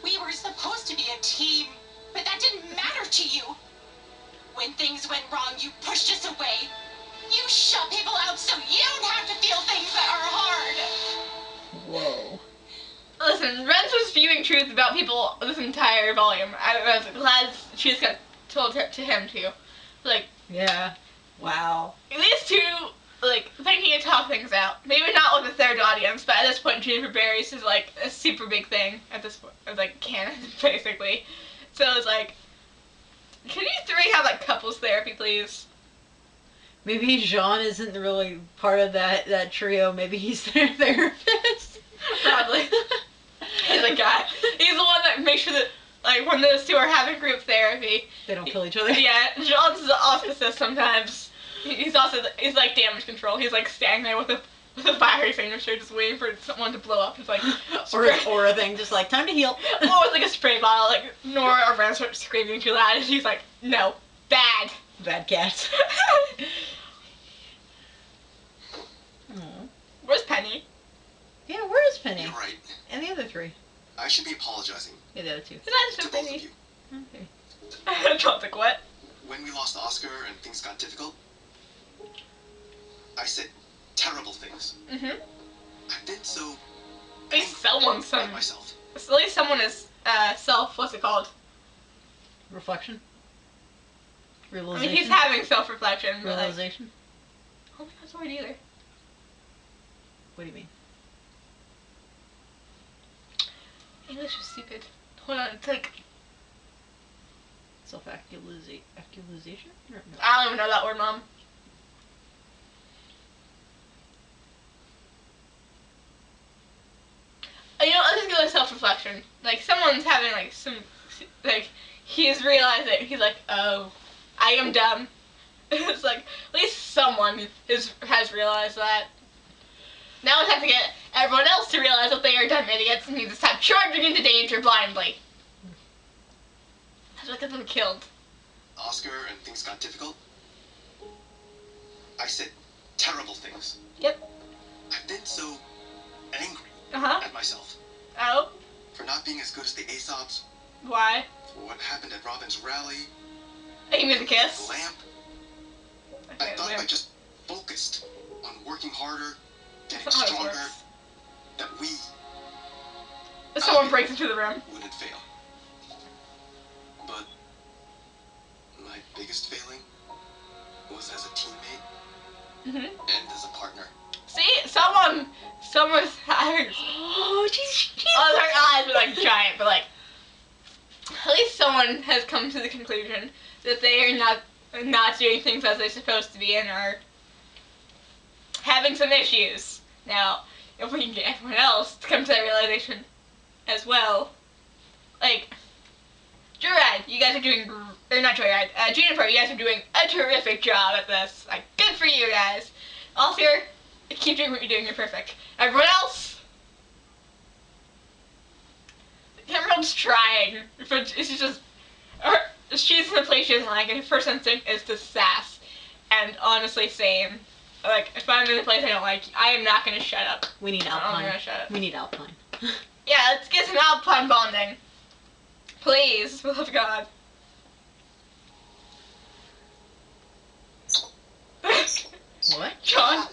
We were supposed to be a team, but that didn't matter to you. When things went wrong, you pushed us away. You shut people out so you don't have to feel things that are hard. Whoa. Listen, Ren's was spewing truth about people this entire volume. I was glad she just got told to him, too. Like, Yeah. Wow. these two, like, they need to talk things out. Maybe not with the third audience, but at this point, Juniper Berries is, like, a super big thing at this point. It's, like, canon, basically. So it's like, can you three have, like, couples therapy, please? Maybe Jean isn't really part of that trio. Maybe he's their therapist. Probably. He's the guy. He's the one that makes sure that, like, when those two are having group therapy, They don't kill each other. yeah, John's the opposite sometimes. He's like damage control. He's like standing there with a fire extinguisher just waiting for someone to blow up. It's like Or his aura thing, just like, time to heal. or with like a spray bottle, like Nora or Ren starts screaming too loud and she's like, no, bad. Bad cats. Aw. Where's Penny? Yeah, where is Penny? You're right. And the other three. I should be apologizing Yeah, the other two. Is that to so both of Penny? you. Okay. John's like, what? When we lost Oscar and things got difficult, I said terrible things. Mm-hmm. I've been so At least someone's at myself. at least someone is what's it called? Reflection. I Realization. mean, he's having self-reflection, but like, Realization. oh my god, that's not right either. What do you mean? English is stupid. Hold on, it's like, Self-actualization? No. I don't even know that word, Mom. You know, let's just go with self-reflection. Like, someone's having, like, like, he's realizing, he's like, oh, I am dumb. It's like, at least someone has realized that. Now it's time to get everyone else to realize that they are dumb idiots and need to stop charging into danger blindly. That's what gets them killed. Oscar and things got difficult, I said terrible things. Yep. I've been so angry Uh-huh. at myself Oh? for not being as good as the Aesops, Why? for what happened at Robin's rally, Give me the the kiss. lamp. I Okay, thought there. if I just focused on working harder, getting That's not how stronger, this works. that we Someone breaks into the room. wouldn't fail. But my biggest failing was as a teammate Mm-hmm. and as a partner. See? Someone's having... Oh, she's Oh, her eyes are like giant, but like... At least someone has come to the conclusion that they are not doing things as they're supposed to be and are having some issues. Now, if we can get everyone else to come to that realization as well, like, Joyride, you guys are doing, or not Joyride, Juniper, you guys are doing a terrific job at this. Like, good for you guys. Althea, keep doing what you're doing, you're perfect. Everyone else, Emerald's trying, but she's just, she's in a place she doesn't like, and her first instinct is to sass. And honestly, same. Like, if I'm in a place I don't like, I am not gonna shut up. We need I'm Alpine. gonna shut up. We need Alpine. Yeah, let's get some Alpine bonding. Please, for the love of God. What? John?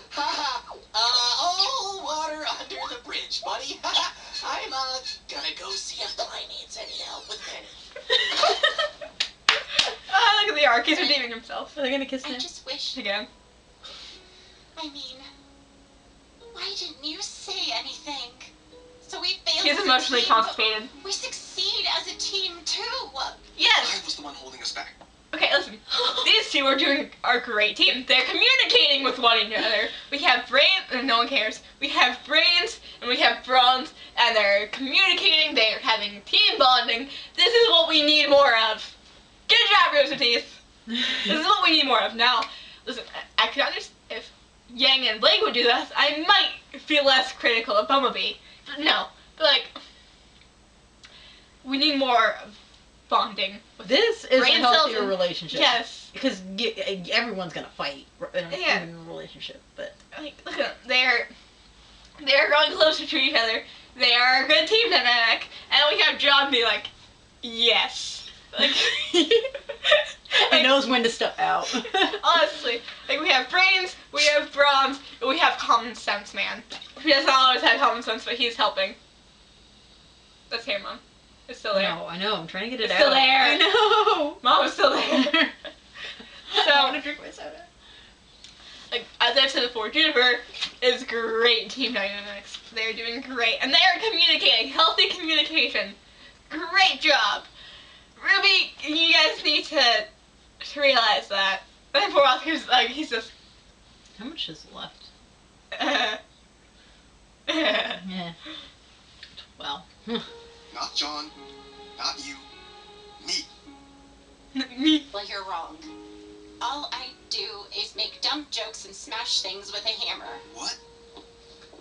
Oh, water under the bridge, buddy. I'm, gonna go see if Finance any help with Penny. Oh, look at the arc. He's redeeming himself. Are they gonna kiss I now? just wish. Again. I mean, why didn't you say anything? So we failed. He's as a emotionally team, but constipated. we succeed as a team too. Yes! I was the one holding us back. Okay, listen. These two are a great team. They're communicating with one another. We have brains, and no one cares. We have brains, and we have bronze, and they're communicating. They're having team bonding. This is what we need more of. Good job, Rooster Teeth. This is what we need more of. Now, listen, I could understand if Yang and Blake would do this, I might feel less critical of Bumblebee. But no. But, like, we need more bonding. This is Brain a cells healthier and- relationship. Yes. Because everyone's gonna fight in Yeah. a relationship, but Like, look at them. They're growing closer to each other. They are a good team dynamic. And we have John be like, yes. Like, he knows when to step out. honestly, like, we have brains, we have bronze, and we have common sense, man. He doesn't always have common sense, but he's helping. That's here, Mom. It's still there. No, I know. I'm trying to get it It's out. still there. I know. Mom is still there. I want to drink my soda. Like, as I said before, Juniper is great team dynamics. They're doing great. And they are communicating. Healthy communication. Great job. Ruby, you guys need to realize that. And poor Oscar's like, he's just... How much is left? Yeah. Well. Not John, not you, me. Me. Well, you're wrong. All I do is make dumb jokes and smash things with a hammer. What?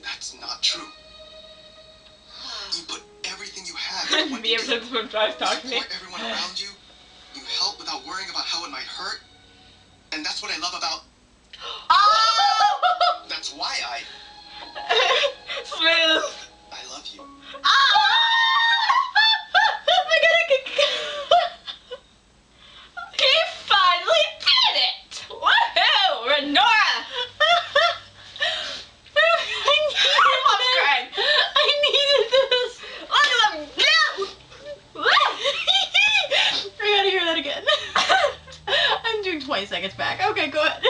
That's not true. You put everything you have into what Me you every do. time someone tries to talk to me. Support everyone around you. You help without worrying about how it might hurt. And that's what I love about... Oh! That's why I Smooth. love you. I gotta He finally did it! Woohoo! Renora! I'm crying. I needed this. Look at them go! I gotta hear that again. I'm doing 20 seconds back. Okay, go ahead.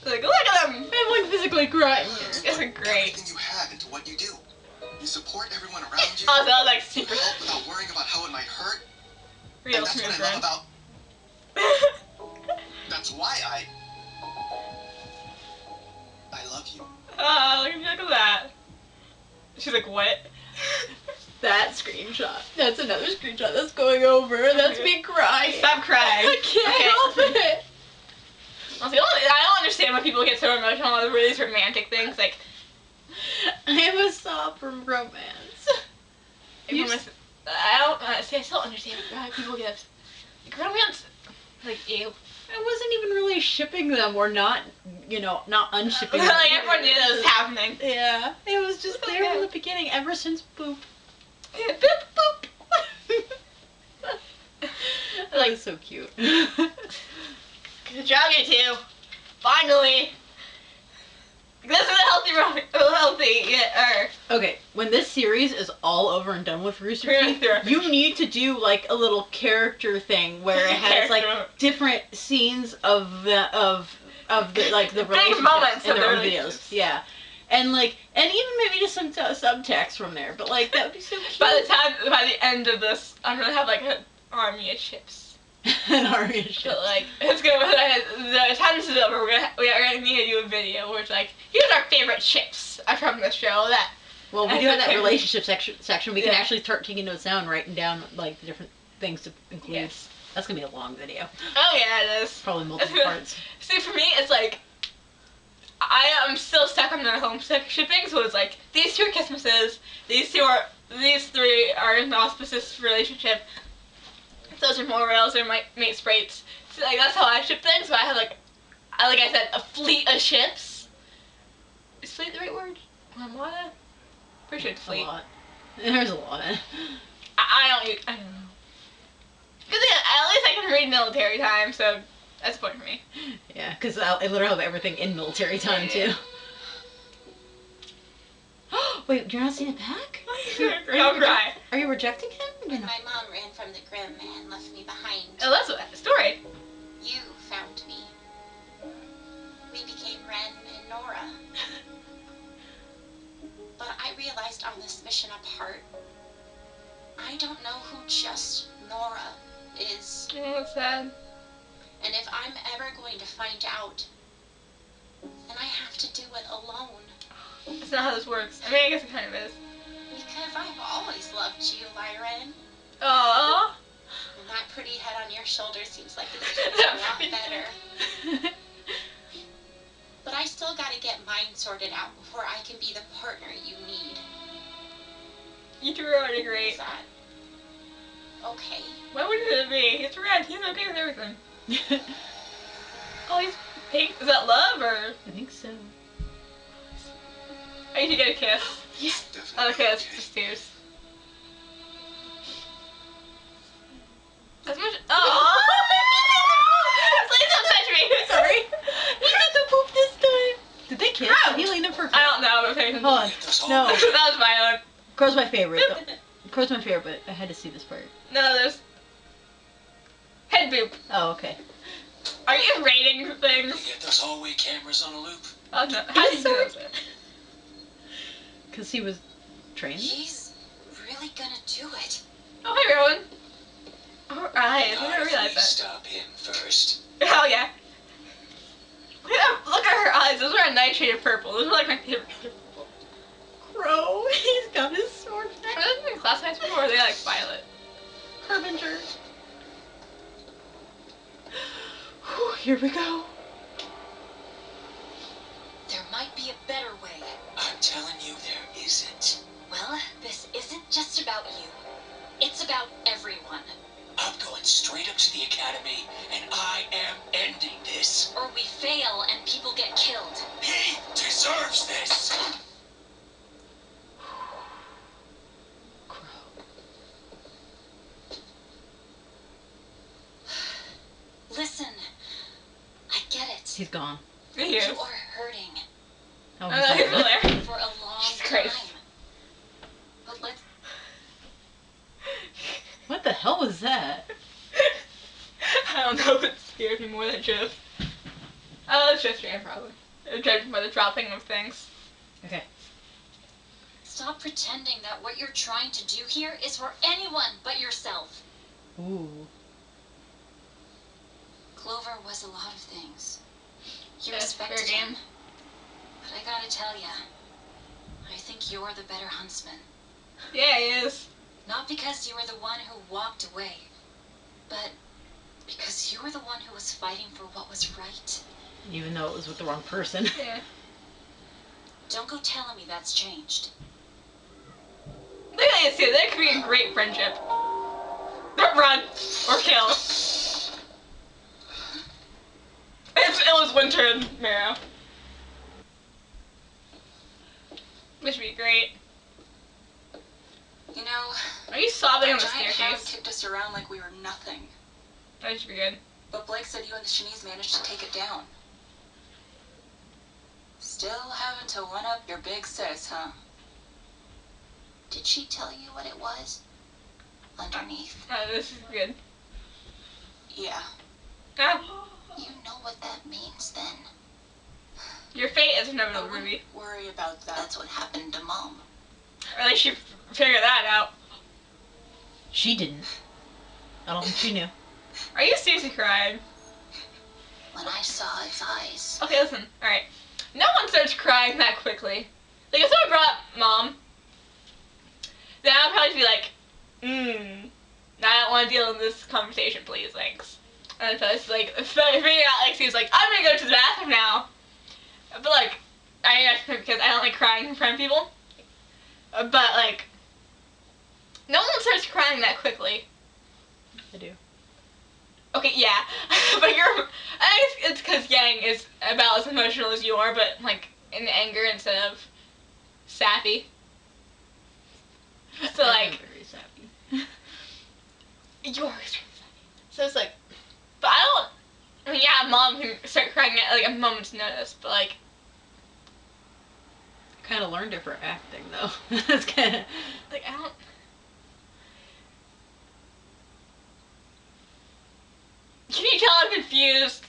Like, look at them! I'm like physically crying here. It's great. Everything you have into what you do. You support everyone around you. Also, I was like You super help without worrying about how it might hurt. real And that's smooth what I love friend. about... That's why I love you. Look at that. She's like, what? That screenshot. That's another screenshot that's going over. That's me crying. Stop crying. I can't help it. Honestly, I don't understand why people get so emotional over these romantic things. Like, I am a sop from romance. You I still don't understand why people get like, romance. Like, ew. I wasn't even really shipping them or not, not unshipping them. Like, everyone knew that was happening. Yeah, it was just there Okay. from the beginning, ever since Boop. Yeah, boop, boop. That was so cute. Good job, you two. Finally. This is a healthy, Okay, when this series is all over and done with Rooster Teeth, Therapy. you need to do like a little character thing where it has like Character. different scenes of the like the Big relationships moments in of their the own videos. relationships. Yeah. And even maybe just some subtext from there, but like that would be so cute. by the end of this, I'm gonna have like an army of chips. An army of ships. But like, it's gonna the time this is over. We are gonna need to do a video where it's like, here's our favorite chips from the show. That Well, we do have that relationship section. We can Yeah. actually start taking notes down and writing down like the different things to include. Yes. That's gonna be a long video. Oh yeah, it is. Probably multiple parts. See, for me, it's like I am still stuck on the home shipping. So it's like these two are Christmases. These two are these three are an auspicious relationship. Those are more rails or mate sprates. So like that's how I ship things. So I have like I said, a fleet of ships. Is fleet the right word? Armada? Pretty sure it's fleet. A lot. There's a lot. I don't know. Cause at least I can read military time, so that's a point for me. Yeah, because I literally have everything in military time too. Wait, you're not seeing it back? Don't cry. Are you rejecting him? When my mom ran from the Grimm and left me behind, Oh, that's a story. you found me. We became Ren and Nora. But I realized on this mission apart, I don't know who just Nora is. Oh, that's sad. And if I'm ever going to find out, then I have to do it alone. That's not how this works. I mean, I guess it kind of is. Because I've always loved you, Lyren. Aww. And that pretty head on your shoulder seems like it's doing a lot better. But I still gotta get mine sorted out before I can be the partner you need. You two are already Is great. that okay? Why wouldn't it be? He's red. He's okay with everything. Oh, he's pink. Is that love or? I think so. Oh, you should get a kiss. Yeah. Not a kiss, just tears. As much. Oh! Please don't touch me. Sorry. He did the poop this time. Did they kiss? Did he lean in for a kiss? I don't know, but okay. Hold on. No. That was violent. Crow's my favorite. Crow's my favorite, but I had to see this part. No, there's head boop. Oh, okay. Are you rating You things? get those hallway cameras on a loop? Oh no. How did you do this? Because he was trained? He's really gonna do it. Oh, hey, Rowan. Her eyes. I didn't Not if realize we that. stop him first. Oh yeah. Look at her eyes. Those are a nice shade of purple. Those are like my favorite. Crow, he's got his sword Are back. those my classmates before? Or are they like violet? Harbinger. Whew, here we go. There might be a better way. I'm telling you, there isn't. Well, this isn't just about you. It's about everyone. I'm going straight up to the academy, and I am ending this. Or we fail and people get killed. He deserves this. Listen, I get it. He's gone. He You is. are hurting Oh, Oh, no, he's still there. for a long Jesus time. Christ. But let's What the hell was that? I don't know if it scared me more than it should have. Oh, it's just Jan probably. Judging by the dropping of things. Okay. stop pretending that what you're trying to do here is for anyone but yourself. Ooh. Clover was a lot of things. You Yes, respected fair him. game. But I gotta tell ya, I think you're the better huntsman. Yeah, he is. Not because you were the one who walked away, but because you were the one who was fighting for what was right. Even though it was with the wrong person. Yeah. Don't go telling me that's changed. Look at this, too. That could be a great friendship. Run or kill. It was winter in Marrow. This should be great. You know, Are you sobbing on that the giant hound staircase? kicked us around like we were nothing. That should be good. But Blake said you and the Shanice managed to take it down. Still having to one-up your big sis, huh? Did she tell you what it was? Underneath. This is good. Yeah. Ah, You know what that means then. your fate is I inevitable, wouldn't Ruby. worry about that. That's what happened to Mom. Or at least you figure that out. She didn't. I don't think she knew. Are you seriously crying? When I saw its eyes. Okay, listen. Alright. No one starts crying that quickly. Like, if someone brought up Mom, then I'd probably be like, I don't want to deal in this conversation, please, thanks. And I'd probably just, like, figure out, like, she was like, I'm gonna go to the bathroom now. But, like, I asked her because I don't like crying in front of people. But, like, No one starts crying that quickly. I do. Okay, yeah. But I guess it's because Yang is about as emotional as you are, but, like, in anger instead of sappy. So, like... I'm very sappy. You're extremely sappy. So it's like... But I don't... I mean, yeah, Mom can start crying at, like, a moment's notice, but, like... Kind of learned it for acting, though. That's kind of... Like, I don't... Can you tell I'm confused?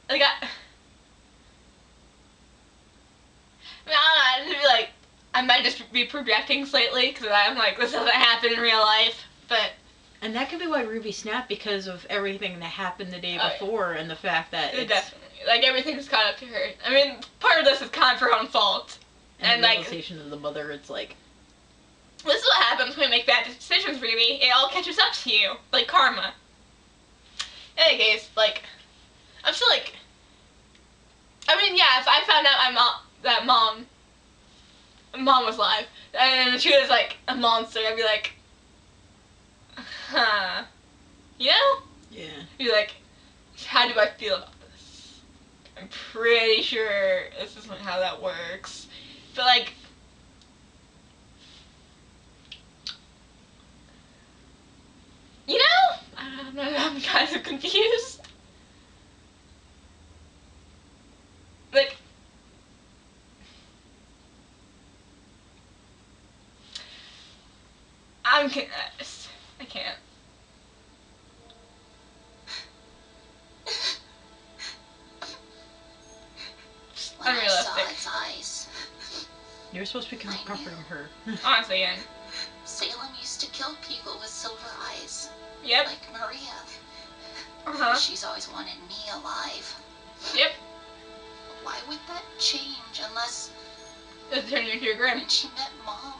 Like, I mean, I don't know, I'd be like... I might just be projecting slightly, because I'm like, this doesn't happen in real life, but... And that could be why Ruby snapped, because of everything that happened the day before, and the fact that it's... Definitely. Like, everything's caught up to her. I mean, part of this is kind of her own fault. And the like... realization of the mother, it's like... This is what happens when we make bad decisions, Ruby. It all catches up to you. Like karma. In any case, like... I'm still like... I mean, yeah, if I found out that Mom was alive, and she was, like, a monster, I'd be like... Huh. You know? Yeah. Be like, how do I feel about this? I'm pretty sure this isn't how that works. But, like... You know? I don't know, I'm kind of confused. Like... I can't. When I saw Unrealistic. its eyes, You're supposed to be comforting her. Honestly, yeah. Salem used to kill people with silver eyes, Yep. like Maria. Uh-huh. She's always wanted me alive. Yep. Why would that change unless It turned you into a grim. when she met Mom,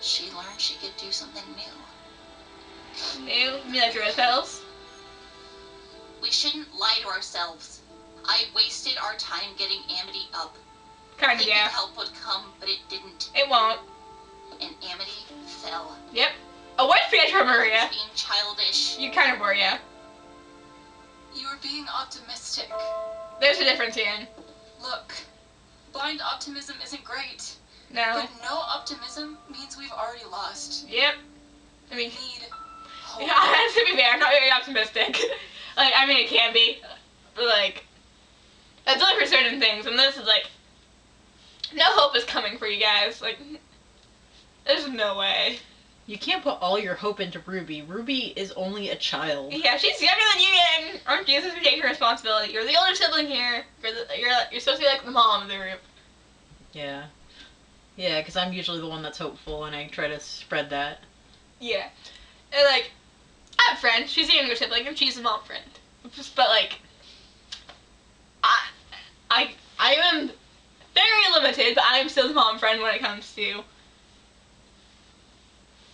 she learned she could do something new? New? You mean like rose petals? We shouldn't lie to ourselves. I wasted our time getting Amity up. Kind of, Thinking yeah. help would come, but it didn't. It won't. And Amity fell. Yep. A white fish from I Maria. was being childish. You kind of were, yeah. You were being optimistic. There's a difference, Ian. Look, blind optimism isn't great, No. but no optimism means we've already lost. Yep. I We mean, need hope. yeah, to be fair, I'm not very optimistic. Like, I mean, it can be. But, like, that's only for certain things, and this is, like, no hope is coming for you guys. Like, there's no way. You can't put all your hope into Ruby. Ruby is only a child. Yeah, she's younger than you, Yang. Aren't you supposed to be taking responsibility? You're the older sibling here. You're supposed to be like the mom of the group. Yeah. Yeah, because I'm usually the one that's hopeful, and I try to spread that. Yeah. And, like, I have a friend. She's a younger sibling, and she's a mom friend. But, like, I am very limited, but I am still the mom friend when it comes to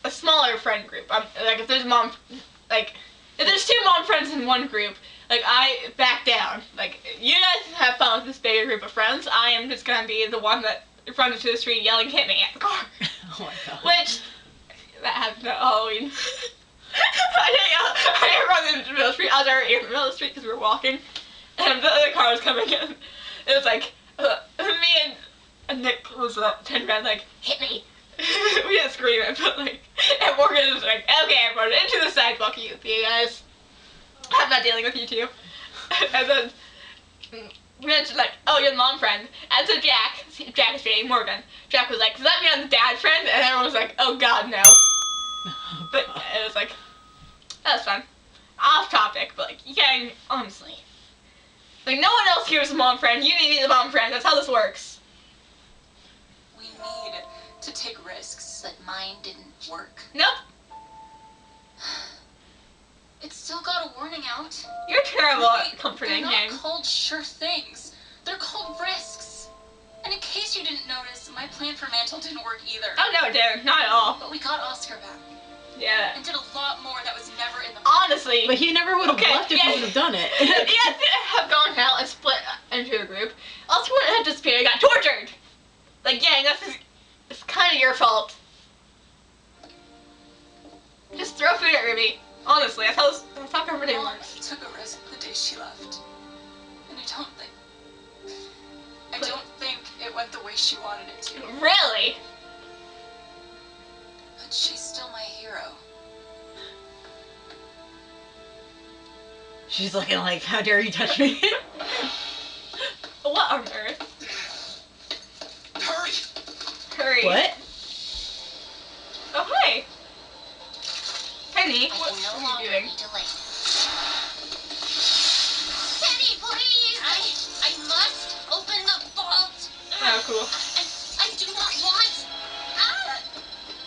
a smaller friend group. Like, if there's if there's two mom friends in one group, like, I back down. Like, you guys have fun with this bigger group of friends. I am just gonna be the one that runs into the street yelling, "Hit me!" at the car. Oh my god. Which, that happened at Halloween. I didn't run into the middle of the street. I was already in the middle of the street because we were walking. And the other car was coming in. It was like, me and Nick was turned around like, "Hit me!" We didn't scream it, but like, and Morgan was like, "Okay, everyone, into the sidewalk, you guys. I'm not dealing with you two." And then we mentioned like, "Oh, you're the mom friend." And so Jack is dating Morgan. Jack was like, "Does that mean I'm the dad friend?" And everyone was like, "Oh God, no." But it was like, that was fun. Off topic, but like, you can, honestly. Like, no one else here is a mom friend. You need to be the mom friend. That's how this works. We need to take risks. But mine didn't work. Nope. It's still got a warning out. You're terrible at They're comforting not him. called sure things. They're called risks. And in case you didn't notice, my plan for Mantle didn't work either. Oh, no, it didn't. Not at all. But we got Oscar back. Yeah. And did a lot more that was never in the Honestly. But he never would have Okay, left if yeah. he would have done it. You guys have gone out and split into a group. Also, wouldn't have disappeared. Got tortured. Like, yeah, it's kind of your fault. Throw food at Ruby. Honestly, that's how comforting Mom works. took a risk the day she left. And I don't think it went the way she wanted it to. Really? But she's still my hero. She's looking like, how dare you touch me? What on earth? Hurry! Hurry. What? Oh, hi. Penny, I what can no are longer you doing? be delayed. Penny, please! I must open the vault. Oh, cool. I do not want.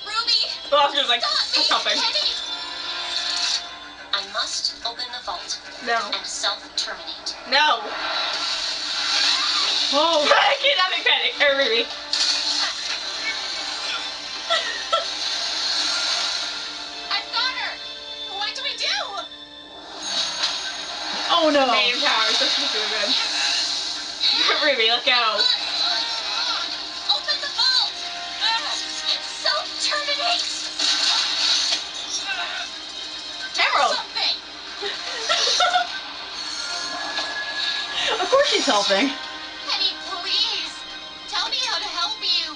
Ruby! The Oscar's like, Stop me, something. Penny! I must open the vault No. and self-terminate. No. Oh. I cannot make Penny. Or Ruby. I've got her! What do we do? Oh no. Main powers. That's just really good. Ruby, let go. Open the vault! Self-terminate! Emerald. Something! Of course she's helping. Penny, please! Tell me how to help you!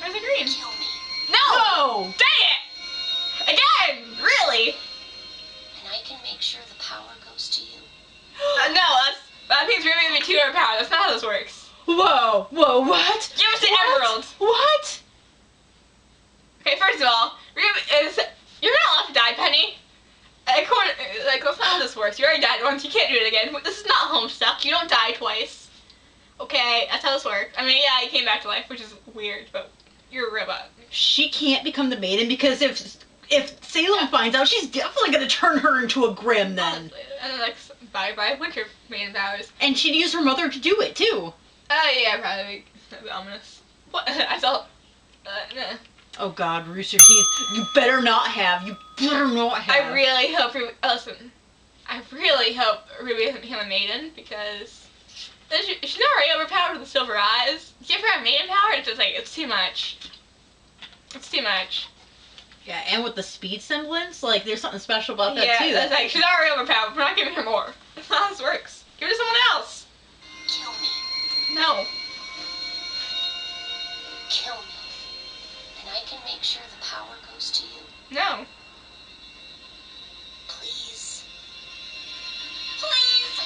Where's the green? Kill me. No! No. Dang it! Again! Really? And I can make sure the power goes to you. No, that means Ruby would be too overpowered. That's not how this works. Whoa. Whoa. What? Give us the What? emerald. What? Okay, first of all, Ruby is. You're not allowed to die, Penny. Like, that's not how this works. You already died once. You can't do it again. This is not Homestuck. You don't die twice. Okay, that's how this works. I mean, yeah, you came back to life, which is weird, but you're a robot. She can't become the maiden because if Salem finds out, she's definitely gonna turn her into a Grimm then. And then, like, bye Winter maiden powers. And she'd use her mother to do it too. Yeah, probably. That'd be ominous. What? I saw. Nah. Oh God, Rooster Teeth! You better not have. You better not have. I really hope Ruby. Listen, I really hope Ruby doesn't become a maiden because she's already overpowered with the silver eyes. Give her a maiden power, it's just like it's too much. It's too much. Yeah, and with the speed semblance, like there's something special about that Yeah, too. that's like she's already overpowered. We're not giving her more. That's not how this works. Give it to someone else. Kill me. No. Kill me. And I can make sure the power goes to you. No. Please. Please!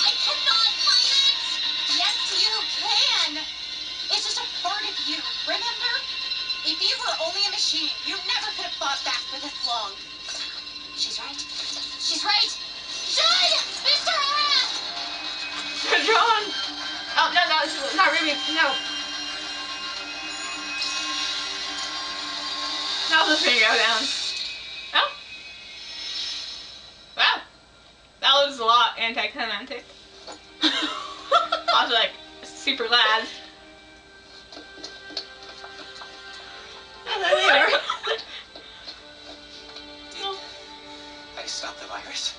I cannot fight it! Yes, you can! It's just a part of you, remember? If you were only a machine, you never could have fought back for this long. She's right. She's right! John! Mr. Arath! John! Oh, no, it's not Ruby. No. How's this gonna go down? Oh. Wow. That was a lot anticlimactic. I was like, super glad. Oh, there they are. I stopped the virus.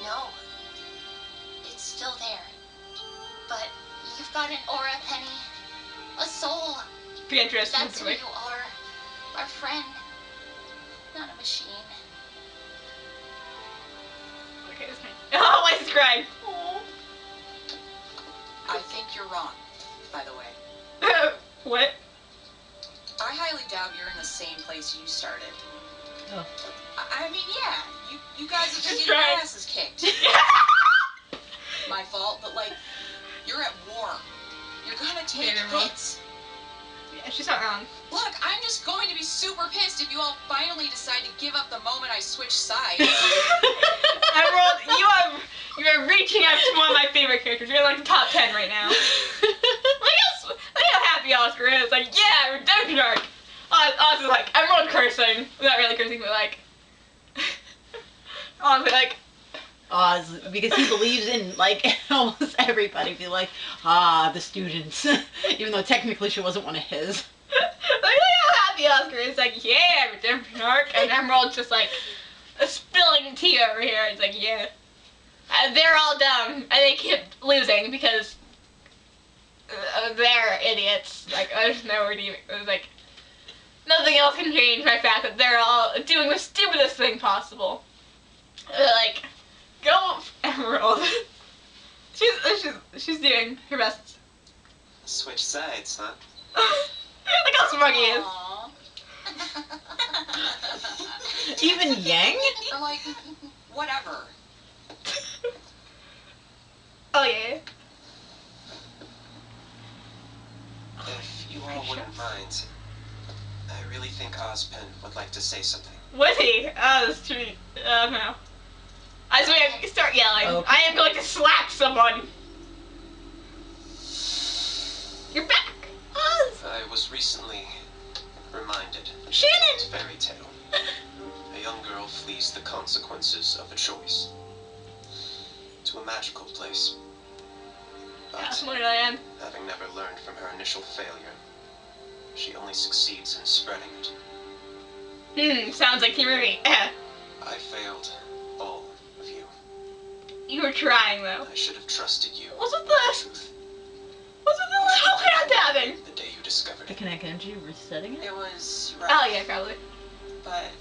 No. It's still there. But you've got an aura, Penny. A soul. Beatrice, That's who basically. you are. Our friend. Not a machine. Okay, this man. Oh, why is he crying? I think you're wrong, by the way. What? I highly doubt you're in the same place you started. Oh. I mean, yeah, you guys have been Just getting try. your asses kicked. My fault, but like, you're at war. You're gonna take Yeah, they're wrong. hits. Yeah, she's not wrong. Look, I'm just going to be super pissed if you all finally decide to give up the moment I switch sides. Emerald, you are reaching out to one of my favorite characters. You're in like the top 10 right now. Look how happy Oscar is. Like, yeah, redemption arc. Oscar's like, Emerald cursing. Not really cursing, but like, honestly, like, Oz, because he believes in like almost everybody. Be like, the students, even though technically she wasn't one of his. look how happy Oscar is. Like, yeah, redemption arc, and Emerald's just like spilling tea over here. It's like, yeah, they're all dumb, and they keep losing because they're idiots. Like, there's no word even. It was like, nothing else can change my fact that they're all doing the stupidest thing possible. Like, go Emerald. she's doing her best. Switch sides, huh? Look how smug he is. Even Yang? Or like, whatever. Oh yeah. If you all wouldn't mind, I really think Ozpin would like to say something. Would he? Oh, that's true. No. I swear, start yelling. Okay. I am going to slap someone. You're back, Oz. I was recently reminded Shannon. of a fairy tale. A young girl flees the consequences of a choice to a magical place. That's But Wonderland. having never learned from her initial failure, she only succeeds in spreading it. Sounds like Team Ruby. I failed all of you. You were trying though. I should have trusted you. What's with the Truth. little hand tapping? The day you discovered The it. kinetic energy resetting it? It was rough. Oh yeah, probably. But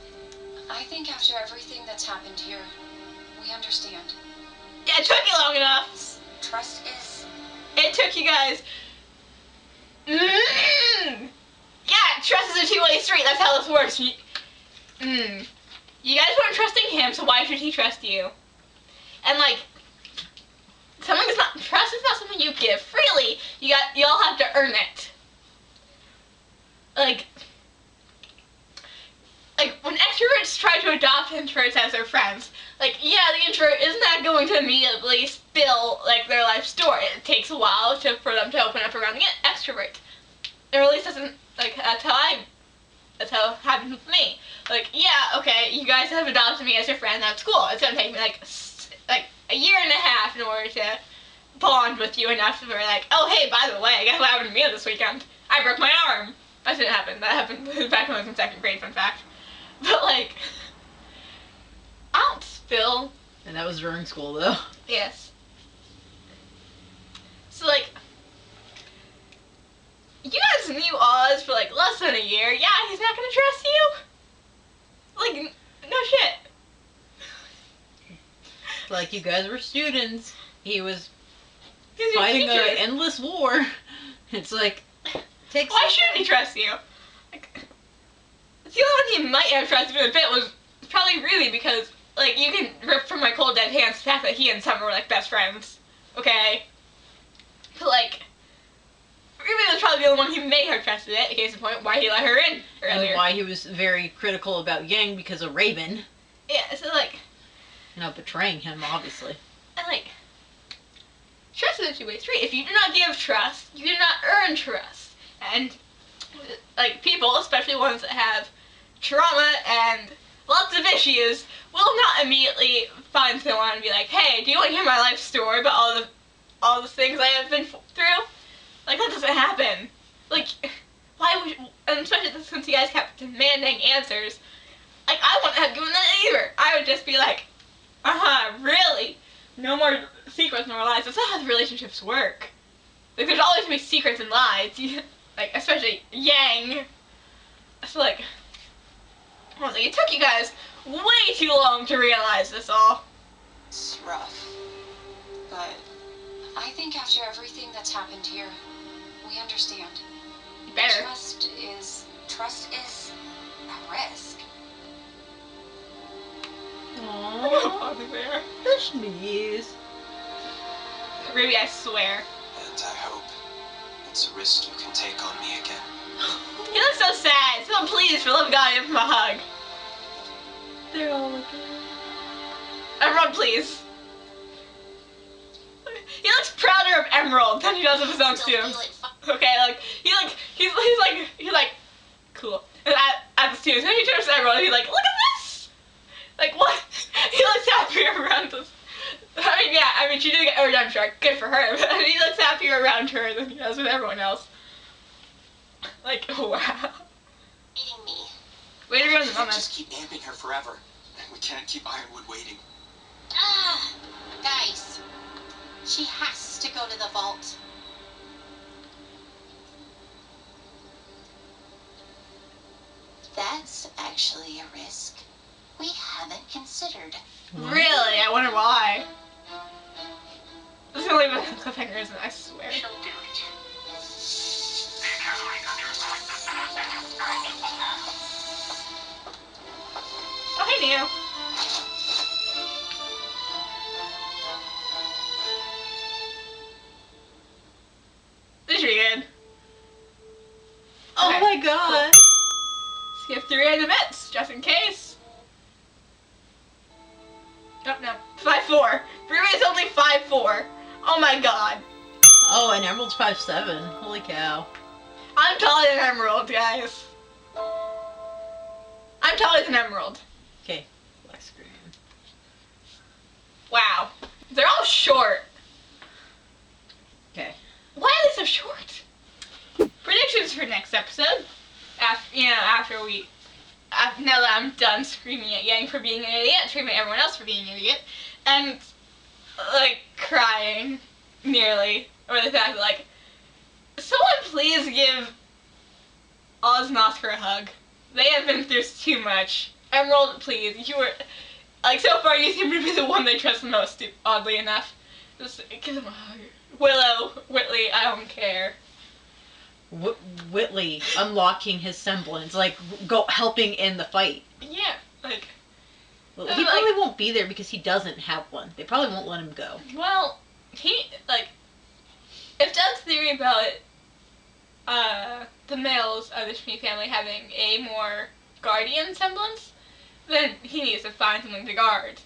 I think after everything that's happened here, we understand. Yeah, it took you long enough. Trust is... It took you guys. Yeah, trust is a two-way street. That's how this works. You guys weren't trusting him, so why should he trust you? And like, trust is not something you give freely. Y'all have to earn it. Like when extroverts try to adopt introverts as their friends, like, yeah, the introvert isn't that going to immediately spill like their life story. It takes a while for them to open up around the extrovert. Or at least that's how it happened with me. Like, yeah, okay, you guys have adopted me as your friend. That's cool. It's gonna take me like a year and a half in order to bond with you enough to be like, oh hey, by the way, guess what happened to me this weekend? I broke my arm. That didn't happen. That happened back when I was in 2nd grade. Fun fact. But like, I don't spill. And that was during school, though. Yes. So like, you guys knew Oz for like less than a year. Yeah, he's not gonna trust you. Like, no shit. Like, you guys were students. He was He's your fighting teacher. an endless war. It's like, takes... Why shouldn't he trust you? Like, the only one he might have trusted you a bit was probably Ruby, because like, you can rip from my cold dead hands the fact that he and Summer were like best friends. Okay? But like, Ruby was probably the only one who may have trusted it, case in point, why he let her in earlier. And why he was very critical about Yang because of Raven. Yeah, so like, You know, betraying him, obviously. and like, trust is a two-way street. If you do not give trust, you do not earn trust. And like, people, especially ones that have trauma and lots of issues, will not immediately find someone and be like, hey, do you want to hear my life story about all the things I have been through? Like, that doesn't happen. Like, why would, and especially since you guys kept demanding answers, like, I wouldn't have given that either. I would just be like, really? No more secrets, no more lies. That's not how the relationships work. Like, there's always gonna be secrets and lies. Like, especially Yang. So, like, honestly, it took you guys way too long to realize this all. It's rough. But I think after everything that's happened here, we understand. You better. Trust is at risk. Aww. There. Please. Ruby, I swear. And I hope it's a risk you can take on me again. You look so sad. So pleased, for the love of God, give him a hug. They're all looking. Everyone, please. He looks prouder of Emerald than he does of his own students. Okay, like he's like cool. And at the students, and he turns to Emerald and he's like, look at this. Like, what? He looks happier around this. I mean, she did get a redemption arc. Good for her. But he looks happier around her than he does with everyone else. Like, wow. Eating me. Way to ruin the We can't moment. just keep amping her forever. We can't keep Ironwood waiting. Guys. She has to go to the vault. actually a risk we haven't considered. Really? I wonder why. This is gonna leave a cliffhanger, isn't it? I swear. She'll do it. Oh, hey, Neo. This is pretty good. Oh Okay, my god. Skip through random bits, just in case. Oh, no. 5-4. RWBY is only 5-4. Oh my god. Oh, and Emerald's 5'7". Holy cow. I'm taller than Emerald, guys. I'm taller than Emerald. Okay, black screen. Wow. They're all short. Okay. Why are they so short? Predictions for next episode. Now that I'm done screaming at Yang for being an idiot, screaming at everyone else for being an idiot, and, like, crying, nearly, over the fact that, like, someone please give Oz and Oscar a hug. They have been through too much. Emerald, please, you were, like, so far you seem to be the one they trust the most, oddly enough. Just give them a hug. Willow, Whitley, I don't care. Whitley unlocking his semblance, like helping in the fight. Yeah, like. Well, he probably won't be there because he doesn't have one. They probably won't let him go. Well, if Doug's theory about the males of the Shmi family having a more guardian semblance, then he needs to find something to guard.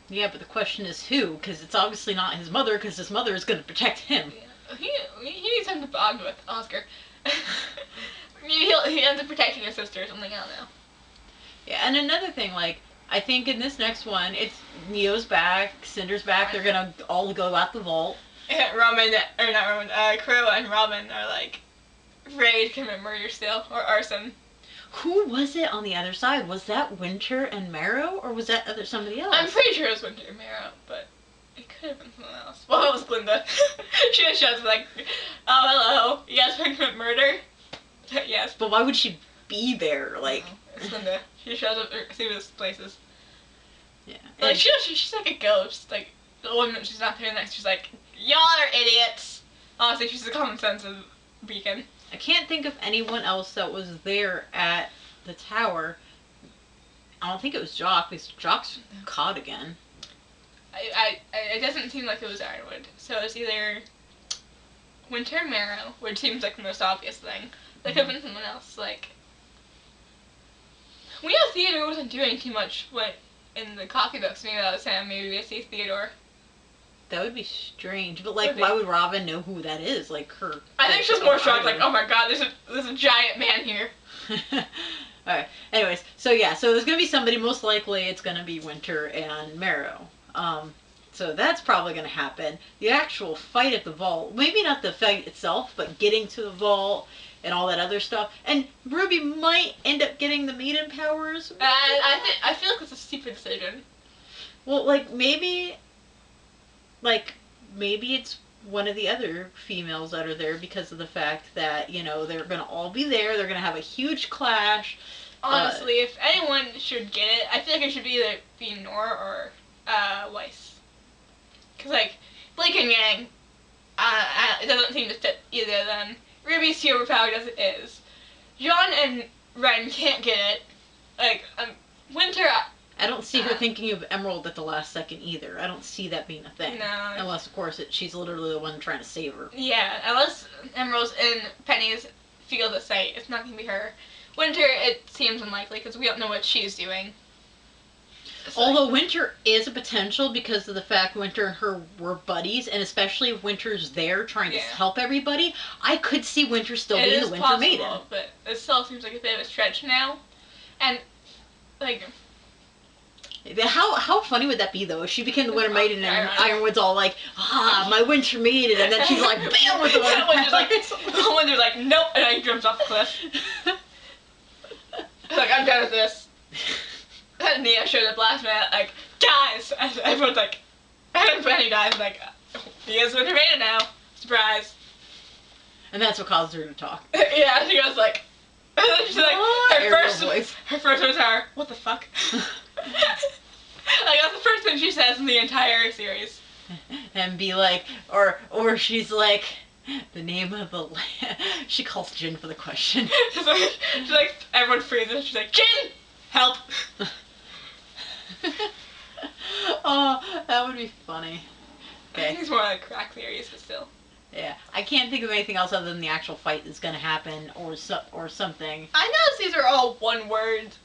Yeah, but the question is who? Because it's obviously not his mother, because his mother is going to protect him. Yeah. He needs something to bond with Oscar. Maybe he ends up protecting his sister or something, I don't know. Yeah, and another thing, like, I think in this next one, it's Neo's back, Cinder's back, they're gonna all go out the vault. Yeah, Crow and Robin are, like, ready to commit murder still, or arson. Who was it on the other side? Was that Winter and Marrow, or was that somebody else? I'm pretty sure it was Winter and Marrow, but it could have been someone else. Well, it was Glinda. She just shows up like, oh, hello, you guys want to commit murder? Yes. But why would she be there? Like, it's Glinda. She shows up at serious places. Yeah. Like, she's like a ghost. Like, the woman she's not there next, she's like, y'all are idiots. Honestly, she's the common sense of beacon. I can't think of anyone else that was there at the tower. I don't think it was Jock, because Jock's caught again. It doesn't seem like it was Ironwood. So it's either Winter and Marrow, which seems like the most obvious thing. That could have been someone else. Like, we know Theodore wasn't doing too much in the coffee books. Maybe that was him. Maybe we see Theodore. That would be strange. But, like, why would Robin know who that is? Like, her... I think she's more shocked, like, oh my god, there's a giant man here. Alright, anyways, so there's gonna be somebody, most likely it's gonna be Winter and Marrow. So that's probably gonna happen. The actual fight at the vault, maybe not the fight itself, but getting to the vault and all that other stuff. And RWBY might end up getting the maiden powers. I feel like it's a stupid decision. Well, like, maybe it's one of the other females that are there because of the fact that, you know, they're gonna all be there, they're gonna have a huge clash. Honestly, if anyone should get it, I feel like it should be either be Nora or Weiss. Because, like, Blake and Yang, it doesn't seem to fit either of them. RWBY's too overpowered as it is. John and Ren can't get it. Like, Winter... I don't see her thinking of Emerald at the last second either. I don't see that being a thing. No. Unless, of course, she's literally the one trying to save her. Yeah, unless Emerald's in Penny's field of sight, it's not going to be her. Winter, it seems unlikely because we don't know what she's doing. So, although Winter is a potential because of the fact Winter and her were buddies, and especially if Winter's there trying to help everybody, I could see Winter still being the Winter Maiden. But it still seems like a bit of a stretch now. And, like... How funny would that be, though, if she became the Winter Maiden and Ironwood's all like, my Winter Maiden, and then she's like, bam, with the Winter's like, nope, and then he jumps off the cliff. Like, I'm done with this. And Nia shows up last minute, like, guys! And everyone's like, and Penny dies, like, Nia's Winter Maiden now. Surprise. And that's what causes her to talk. Yeah, she goes like, She's like, her first words are, what the fuck? Like, that's the first thing she says in the entire series. And be like, or she's like, the name of the land. She calls Jin for the question. she's like, everyone freezes. She's like, Jin, help. Oh, that would be funny. I think it's more like crack theories, but still. Yeah, I can't think of anything else other than the actual fight that's gonna happen, or something. I know these are all one-word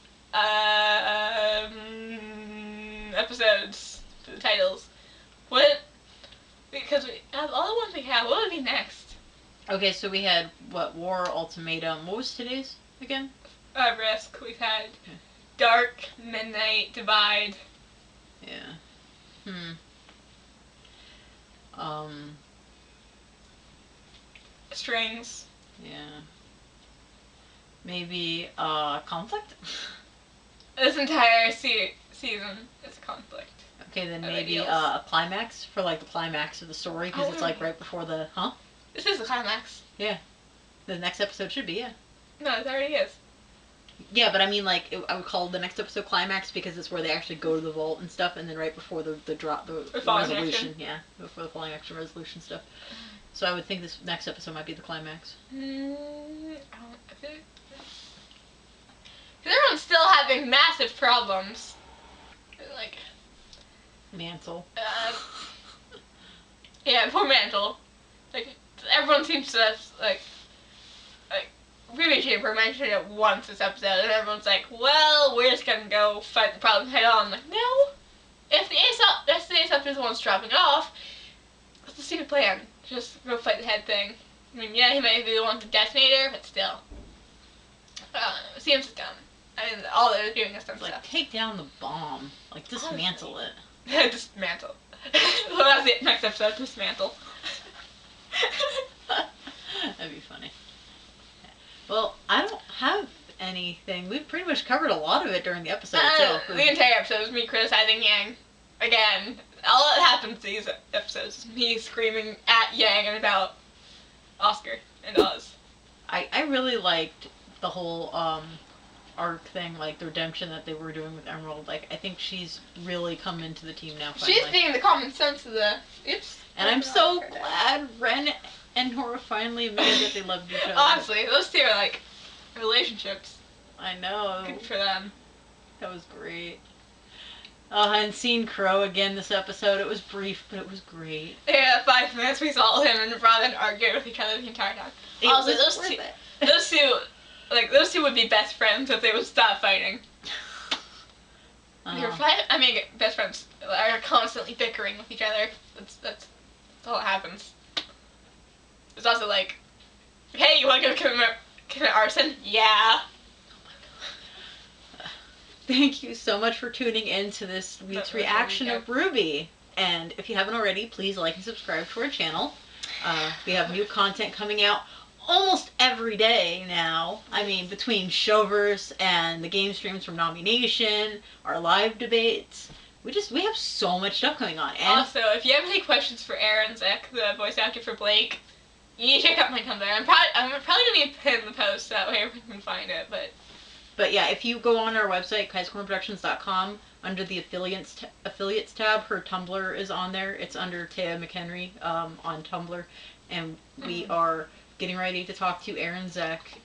episodes for the titles. Because all the ones we have, what would be next? Okay, so we had War, Ultimatum. What was today's again? Risk. We've had Dark, Midnight, Divide. Yeah. Strings. Yeah. Maybe Conflict. This entire season is a conflict. Okay, then maybe a climax for like the climax of the story because it's like right before the This is the climax. Yeah. The next episode should be, yeah. No, it already is. Yeah, but I mean, like, I would call the next episode climax because it's where they actually go to the vault and stuff, and then right before the resolution, yeah, before the falling action resolution stuff. So I would think this next episode might be the climax. I feel because everyone's still having massive problems. Like Mantle. Yeah, poor Mantle. Like everyone seems to like RWBY Chamber mentioned it once this episode, and everyone's like, well, we're just gonna go fight the problem head on. I'm like, no. If the Aesop is the one dropping off, that's the stupid plan. Just go fight the head thing. I mean, yeah, he might be the one with the detonator, but still. It seems dumb. I mean, all they're doing is dumb Like, stuff. take down the bomb. Like, dismantle Honestly. it. Dismantle. Well, that's the next episode, dismantle. That'd be funny. Well, I don't have anything. We've pretty much covered a lot of it during the episode itself. The entire episode was me criticizing Yang. Again, all that happens these episodes is me screaming at Yang and about Oscar and Oz. I really liked the whole arc thing, like the redemption that they were doing with Emerald. Like, I think she's really come into the team now finally. She's being the common sense of the... And I'm so glad Ren and Nora finally admitted that they loved each other. Honestly, those two are like relationships. I know. Good for them. That was great. And seeing Crow again this episode, it was brief, but it was great. Yeah, 5 minutes we saw him and Robin arguing with each other the entire time. Also, those two would be best friends if they would stop fighting. Best friends are constantly bickering with each other. That's all that happens. It's also like, hey, you want to go commit arson? Yeah. Thank you so much for tuning in to this week's reaction of RWBY. And if you haven't already, please like and subscribe to our channel. We have new content coming out almost every day now. I mean, between Showverse and the game streams from Nami Nation, our live debates, we have so much stuff going on. And also, if you have any questions for Aaron Zek, the voice actor for Blake, you need to check out my Tumblr. I'm probably gonna pin the post that way everyone can find it, But yeah, if you go on our website, kyskornerpro.com, under the affiliates tab, her Tumblr is on there. It's under Taya McHenry on Tumblr. And we are getting ready to talk to Aaron Zek,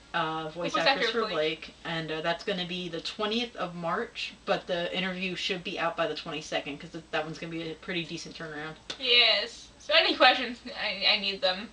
voice actress for Blake. And that's going to be the 20th of March, but the interview should be out by the 22nd, because that one's going to be a pretty decent turnaround. Yes. So any questions, I need them.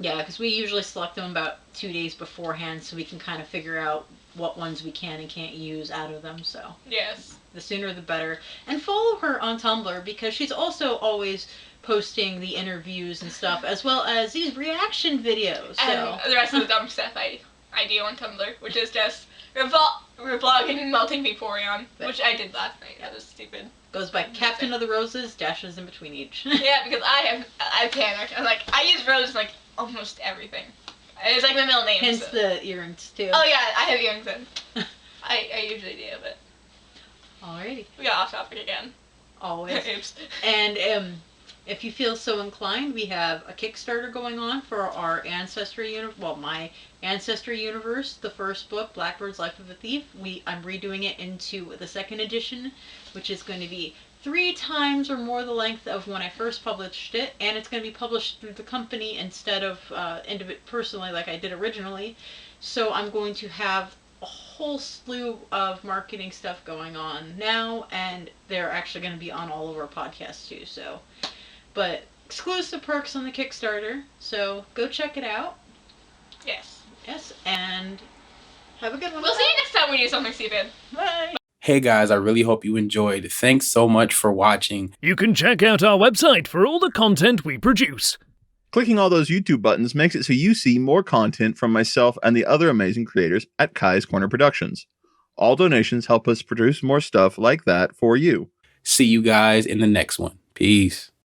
Yeah, because we usually select them about 2 days beforehand, so we can kind of figure out what ones we can and can't use out of them, so. Yes. The sooner the better. And follow her on Tumblr, because she's also always posting the interviews and stuff, as well as these reaction videos. And the rest of the dumb stuff I do on Tumblr, which is just reblogging Melting Vaporeon, which I did last night. That was stupid. Goes by Captain of the Roses, dashes in between each. Yeah, because I panicked. I was like, I use Rose like almost everything. It's like my middle name. Hence the earrings, too. Oh, yeah, I have earrings in. I usually do, but... Alrighty. We got off topic again. Always. Oops. And if you feel so inclined, we have a Kickstarter going on for our my Ancestry Universe, the first book, Blackbird's Life of a Thief. I'm redoing it into the second edition, which is going to be 3 times or more the length of when I first published it, and it's going to be published through the company instead of personally like I did originally. So I'm going to have a whole slew of marketing stuff going on now, and they're actually going to be on all of our podcasts too. So, but exclusive perks on the Kickstarter, so go check it out. Yes, and have a good one. We'll see you next time we do something stupid. Bye. Hey guys, I really hope you enjoyed. Thanks so much for watching. You can check out our website for all the content we produce. Clicking all those YouTube buttons makes it so you see more content from myself and the other amazing creators at Kai's Corner Productions. All donations help us produce more stuff like that for you. See you guys in the next one. Peace.